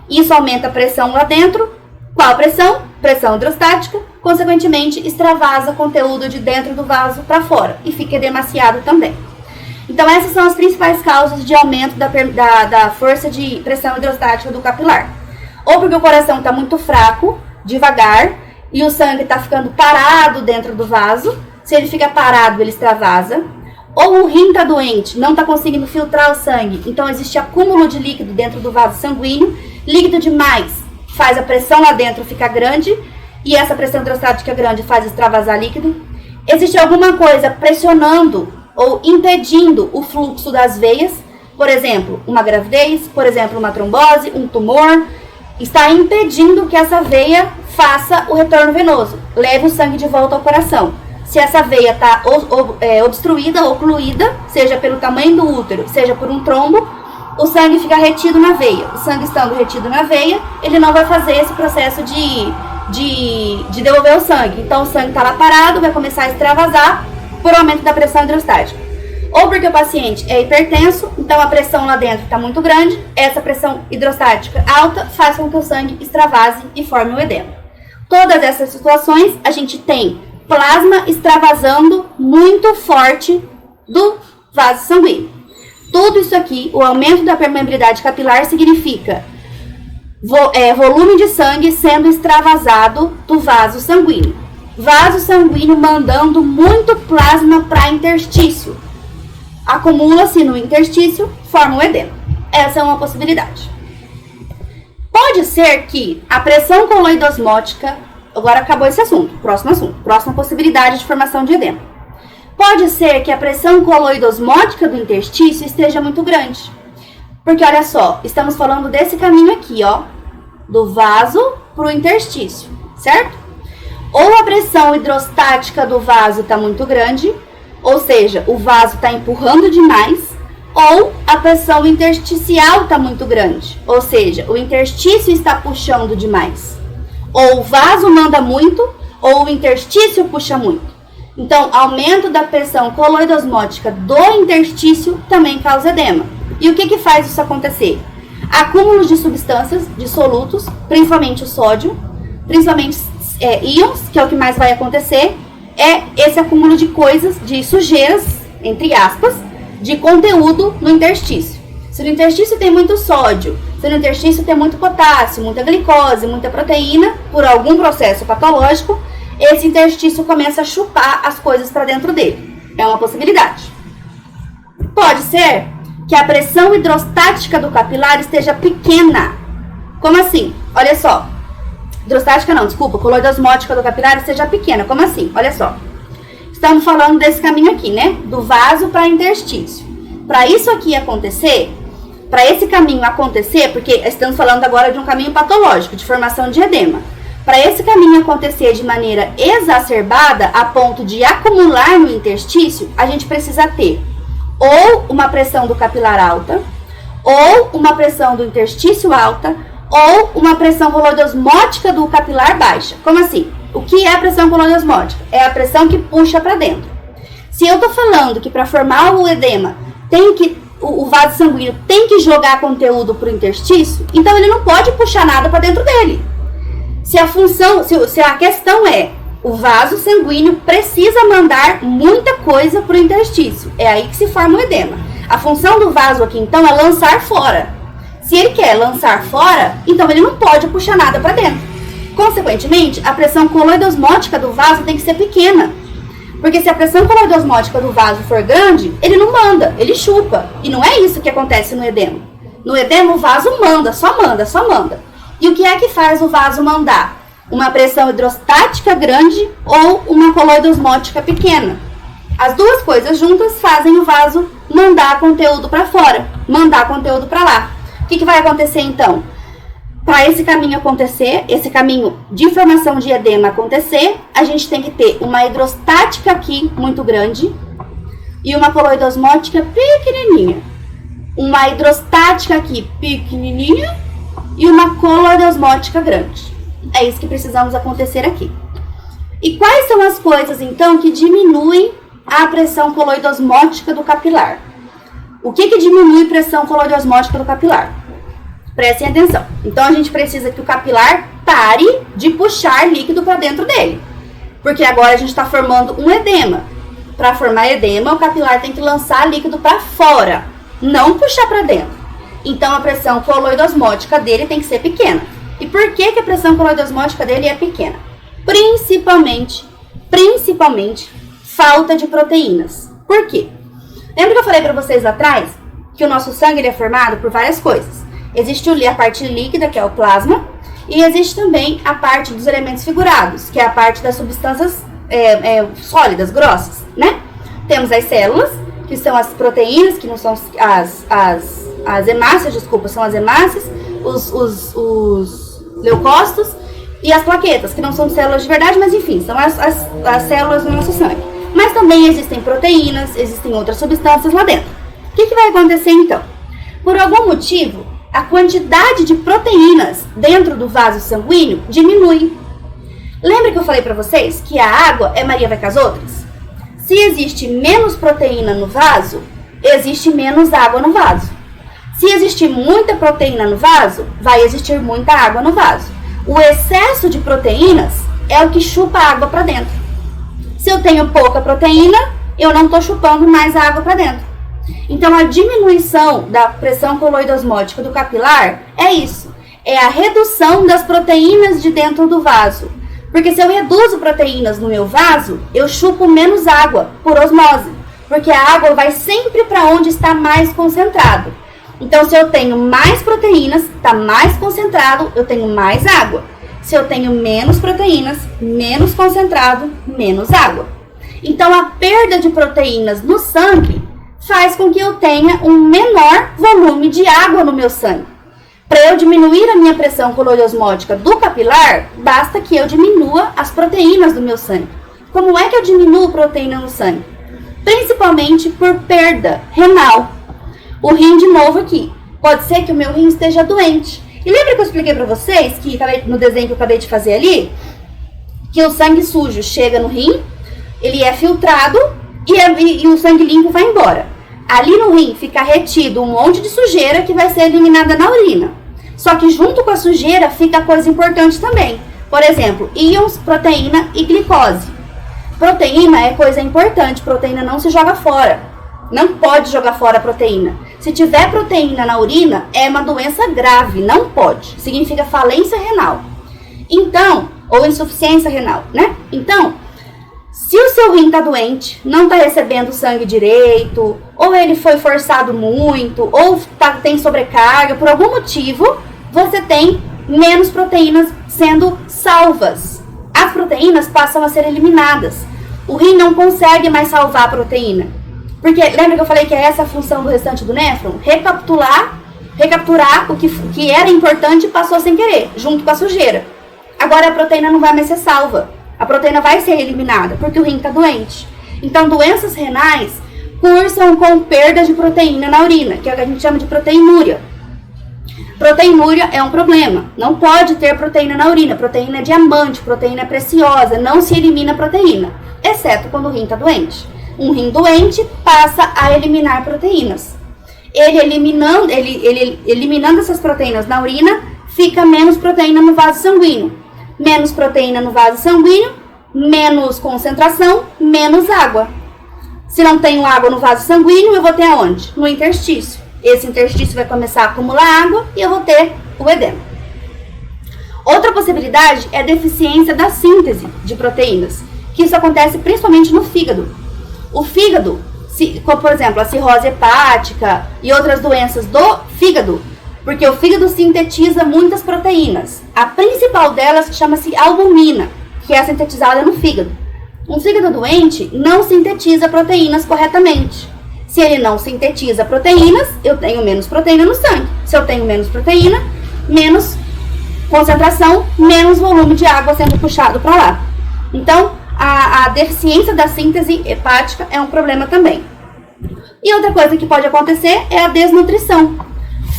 Speaker 1: Isso aumenta a pressão lá dentro. Qual a pressão? Pressão hidrostática. Consequentemente, extravasa conteúdo de dentro do vaso para fora e fica edemaciado também. Então, essas são as principais causas de aumento da força de pressão hidrostática do capilar. Ou porque o coração está muito fraco, devagar, e o sangue está ficando parado dentro do vaso. Se ele fica parado, ele extravasa. Ou o rim está doente, não está conseguindo filtrar o sangue, então existe acúmulo de líquido dentro do vaso sanguíneo. Líquido demais faz a pressão lá dentro ficar grande, e essa pressão hidrostática grande faz extravasar líquido. Existe alguma coisa pressionando ou impedindo o fluxo das veias, por exemplo, uma gravidez, por exemplo, uma trombose, um tumor, está impedindo que essa veia faça o retorno venoso, leve o sangue de volta ao coração. Se essa veia está obstruída, ocluída, seja pelo tamanho do útero, seja por um trombo, o sangue fica retido na veia. O sangue estando retido na veia, ele não vai fazer esse processo de devolver o sangue. Então o sangue está lá parado, vai começar a extravasar por aumento da pressão hidrostática. Ou porque o paciente é hipertenso, então a pressão lá dentro está muito grande, essa pressão hidrostática alta faz com que o sangue extravase e forme o edema. Todas essas situações, a gente tem plasma extravasando muito forte do vaso sanguíneo. Tudo isso aqui, o aumento da permeabilidade capilar significa volume de sangue sendo extravasado do vaso sanguíneo. Vaso sanguíneo mandando muito plasma para interstício. Acumula-se no interstício, forma o edema. Essa é uma possibilidade. Pode ser que a pressão coloidosmótica, agora acabou esse assunto, próxima possibilidade de formação de edema. Pode ser que a pressão coloidosmótica do interstício esteja muito grande. Porque olha só, estamos falando desse caminho aqui, ó, do vaso para o interstício, certo? Ou a pressão hidrostática do vaso está muito grande, ou seja, o vaso está empurrando demais, ou a pressão intersticial está muito grande, ou seja, o interstício está puxando demais. Ou o vaso manda muito, ou o interstício puxa muito. Então, aumento da pressão coloidosmótica do interstício também causa edema. E o que faz isso acontecer? Acúmulo de substâncias, de solutos, principalmente o sódio, principalmente íons, que é o que mais vai acontecer, é esse acúmulo de coisas, de sujeiras, entre aspas, de conteúdo no interstício. Se no interstício tem muito sódio, se no interstício tem muito potássio, muita glicose, muita proteína, por algum processo patológico, esse interstício começa a chupar as coisas para dentro dele. É uma possibilidade. Pode ser que a pressão hidrostática do capilar esteja pequena. Como assim? Olha só. Hidrostática não, desculpa. Coloide osmótica do capilar esteja pequena. Como assim? Olha só. Estamos falando desse caminho aqui, né? Do vaso para interstício. Para isso aqui acontecer, para esse caminho acontecer, porque estamos falando agora de um caminho patológico, de formação de edema. Para esse caminho acontecer de maneira exacerbada, a ponto de acumular no interstício, a gente precisa ter ou uma pressão do capilar alta, ou uma pressão do interstício alta, ou uma pressão coloidosmótica do capilar baixa. Como assim? O que é a pressão coloidosmótica? É a pressão que puxa para dentro. Se eu estou falando que para formar o edema, o vaso sanguíneo tem que jogar conteúdo para o interstício, então ele não pode puxar nada para dentro dele. Se a questão é, o vaso sanguíneo precisa mandar muita coisa para o interstício. É aí que se forma o edema. A função do vaso aqui, então, é lançar fora. Se ele quer lançar fora, então ele não pode puxar nada para dentro. Consequentemente, a pressão coloidosmótica do vaso tem que ser pequena. Porque se a pressão coloidosmótica do vaso for grande, ele não manda, ele chupa. E não é isso que acontece no edema. No edema, o vaso manda, só manda, só manda. E o que é que faz o vaso mandar? Uma pressão hidrostática grande ou uma coloidosmótica pequena. As duas coisas juntas fazem o vaso mandar conteúdo para fora, mandar conteúdo para lá. O que vai acontecer então? Para esse caminho acontecer, esse caminho de formação de edema acontecer, a gente tem que ter uma hidrostática aqui muito grande e uma coloidosmótica pequenininha. Uma hidrostática aqui pequenininha e uma coloidosmótica grande. É isso que precisamos acontecer aqui. E quais são as coisas, então, que diminuem a pressão coloidosmótica do capilar? O que diminui a pressão coloidosmótica do capilar? Prestem atenção. Então, a gente precisa que o capilar pare de puxar líquido para dentro dele. Porque agora a gente está formando um edema. Para formar edema, o capilar tem que lançar líquido para fora, não puxar para dentro. Então, a pressão coloidosmótica dele tem que ser pequena. E por que a pressão coloidosmótica dele é pequena? Principalmente, falta de proteínas. Por quê? Lembra que eu falei para vocês lá atrás que o nosso sangue ele é formado por várias coisas? Existe a parte líquida, que é o plasma, e existe também a parte dos elementos figurados, que é a parte das substâncias sólidas, grossas, né? Temos as células, que são as proteínas, que não são as hemácias, desculpa, são as hemácias, os leucócitos e as plaquetas, que não são células de verdade, mas enfim, são as células do nosso sangue. Mas também existem proteínas, existem outras substâncias lá dentro. O que vai acontecer então? Por algum motivo, a quantidade de proteínas dentro do vaso sanguíneo diminui. Lembra que eu falei para vocês que a água é Maria vai com as outras? Se existe menos proteína no vaso, existe menos água no vaso. Se existir muita proteína no vaso, vai existir muita água no vaso. O excesso de proteínas é o que chupa a água para dentro. Se eu tenho pouca proteína, eu não estou chupando mais a água para dentro. Então, a diminuição da pressão coloidosmótica do capilar é isso. É a redução das proteínas de dentro do vaso. Porque se eu reduzo proteínas no meu vaso, eu chupo menos água por osmose. Porque a água vai sempre para onde está mais concentrado. Então, se eu tenho mais proteínas, está mais concentrado, eu tenho mais água. Se eu tenho menos proteínas, menos concentrado, menos água. Então, a perda de proteínas no sangue faz com que eu tenha um menor volume de água no meu sangue. Para eu diminuir a minha pressão coloidosmótica do capilar, basta que eu diminua as proteínas do meu sangue. Como é que eu diminuo proteína no sangue? Principalmente por perda renal. O rim de novo aqui. Pode ser que o meu rim esteja doente. E lembra que eu expliquei para vocês, que no desenho que eu acabei de fazer ali, que o sangue sujo chega no rim, ele é filtrado e o sangue limpo vai embora. Ali no rim fica retido um monte de sujeira que vai ser eliminada na urina. Só que junto com a sujeira fica coisa importante também. Por exemplo, íons, proteína e glicose. Proteína é coisa importante, proteína não se joga fora. Não pode jogar fora a proteína. Se tiver proteína na urina, é uma doença grave, não pode. Significa falência renal. Então, ou insuficiência renal, né? Então, se o seu rim está doente, não está recebendo sangue direito, ou ele foi forçado muito, ou tem sobrecarga, por algum motivo, você tem menos proteínas sendo salvas. As proteínas passam a ser eliminadas. O rim não consegue mais salvar a proteína. Porque lembra que eu falei que é essa a função do restante do néfron? Recapturar o que era importante e passou sem querer, junto com a sujeira. Agora a proteína não vai mais ser salva. A proteína vai ser eliminada, porque o rim está doente. Então, doenças renais cursam com perda de proteína na urina, que é o que a gente chama de proteinúria. Proteinúria é um problema. Não pode ter proteína na urina. Proteína é diamante, proteína é preciosa. Não se elimina proteína, exceto quando o rim está doente. Um rim doente passa a eliminar proteínas. Ele eliminando essas proteínas na urina, fica menos proteína no vaso sanguíneo. Menos proteína no vaso sanguíneo, menos concentração, menos água. Se não tenho água no vaso sanguíneo, eu vou ter aonde? No interstício. Esse interstício vai começar a acumular água e eu vou ter o edema. Outra possibilidade é a deficiência da síntese de proteínas, que isso acontece principalmente no fígado. O fígado, como por exemplo a cirrose hepática e outras doenças do fígado, porque o fígado sintetiza muitas proteínas. A principal delas chama-se albumina, que é sintetizada no fígado. Um fígado doente não sintetiza proteínas corretamente. Se ele não sintetiza proteínas, eu tenho menos proteína no sangue. Se eu tenho menos proteína, menos concentração, menos volume de água sendo puxado para lá. Então, a deficiência da síntese hepática é um problema também. E outra coisa que pode acontecer é a desnutrição.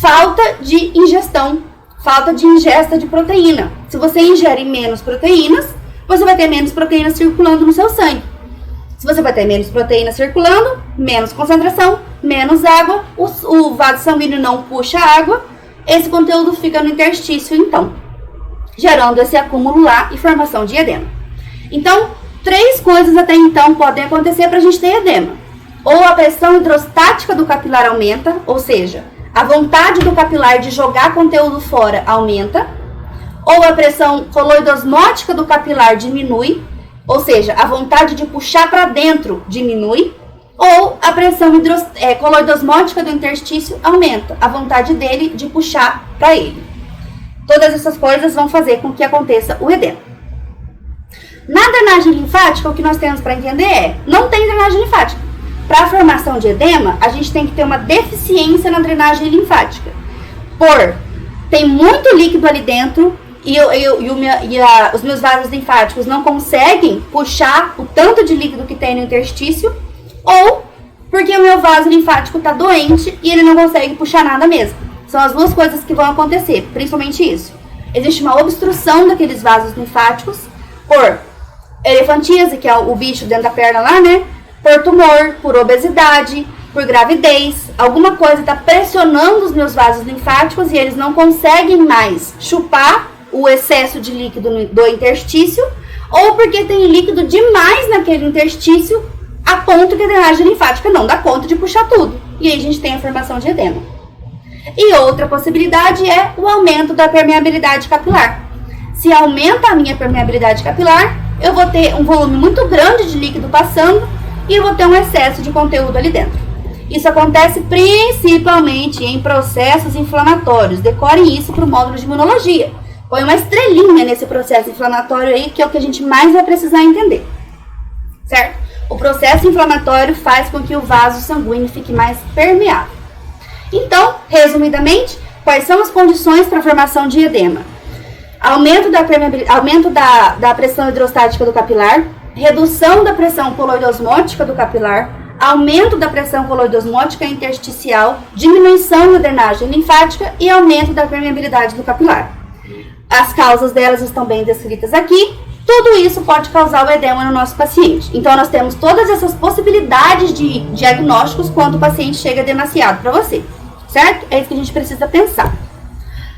Speaker 1: Falta de ingestão, falta de ingesta de proteína. Se você ingere menos proteínas, você vai ter menos proteínas circulando no seu sangue. Se você vai ter menos proteína circulando, menos concentração, menos água, o vaso sanguíneo não puxa água, esse conteúdo fica no interstício, então, gerando esse acúmulo lá e formação de edema. Então, 3 coisas até então podem acontecer para a gente ter edema. Ou a pressão hidrostática do capilar aumenta, ou seja, a vontade do capilar de jogar conteúdo fora aumenta, ou a pressão coloidosmótica do capilar diminui, ou seja, a vontade de puxar para dentro diminui, ou a pressão coloidosmótica do interstício aumenta, a vontade dele de puxar para ele. Todas essas coisas vão fazer com que aconteça o edema. Na drenagem linfática, o que nós temos para entender é, não tem drenagem linfática. Para a formação de edema, a gente tem que ter uma deficiência na drenagem linfática. Tem muito líquido ali dentro e os meus vasos linfáticos não conseguem puxar o tanto de líquido que tem no interstício, ou porque o meu vaso linfático está doente e ele não consegue puxar nada mesmo. São as duas coisas que vão acontecer, principalmente isso. Existe uma obstrução daqueles vasos linfáticos por elefantíase, que é o bicho dentro da perna lá, né? Por tumor, por obesidade, por gravidez, alguma coisa está pressionando os meus vasos linfáticos e eles não conseguem mais chupar o excesso de líquido do interstício, ou porque tem líquido demais naquele interstício a ponto que a drenagem linfática não dá conta de puxar tudo. E aí a gente tem a formação de edema. E outra possibilidade é o aumento da permeabilidade capilar. Se aumenta a minha permeabilidade capilar, eu vou ter um volume muito grande de líquido passando e eu vou ter um excesso de conteúdo ali dentro. Isso acontece principalmente em processos inflamatórios. Decorem isso para o módulo de imunologia. Põe uma estrelinha nesse processo inflamatório aí, que é o que a gente mais vai precisar entender. Certo? O processo inflamatório faz com que o vaso sanguíneo fique mais permeável. Então, resumidamente, quais são as condições para a formação de edema? Aumento da pressão hidrostática do capilar, redução da pressão coloidosmótica do capilar, aumento da pressão coloidosmótica intersticial, diminuição da drenagem linfática e aumento da permeabilidade do capilar. As causas delas estão bem descritas aqui. Tudo isso pode causar o edema no nosso paciente. Então, nós temos todas essas possibilidades de diagnósticos quando o paciente chega demasiado para você, certo? É isso que a gente precisa pensar.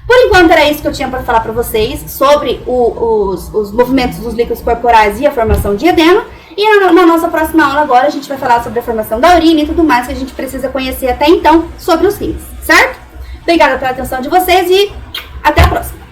Speaker 1: Por enquanto, era isso que eu tinha para falar para vocês sobre os movimentos dos líquidos corporais e a formação de edema. E na nossa próxima aula agora a gente vai falar sobre a formação da urina e tudo mais que a gente precisa conhecer até então sobre os rins, certo? Obrigada pela atenção de vocês e até a próxima!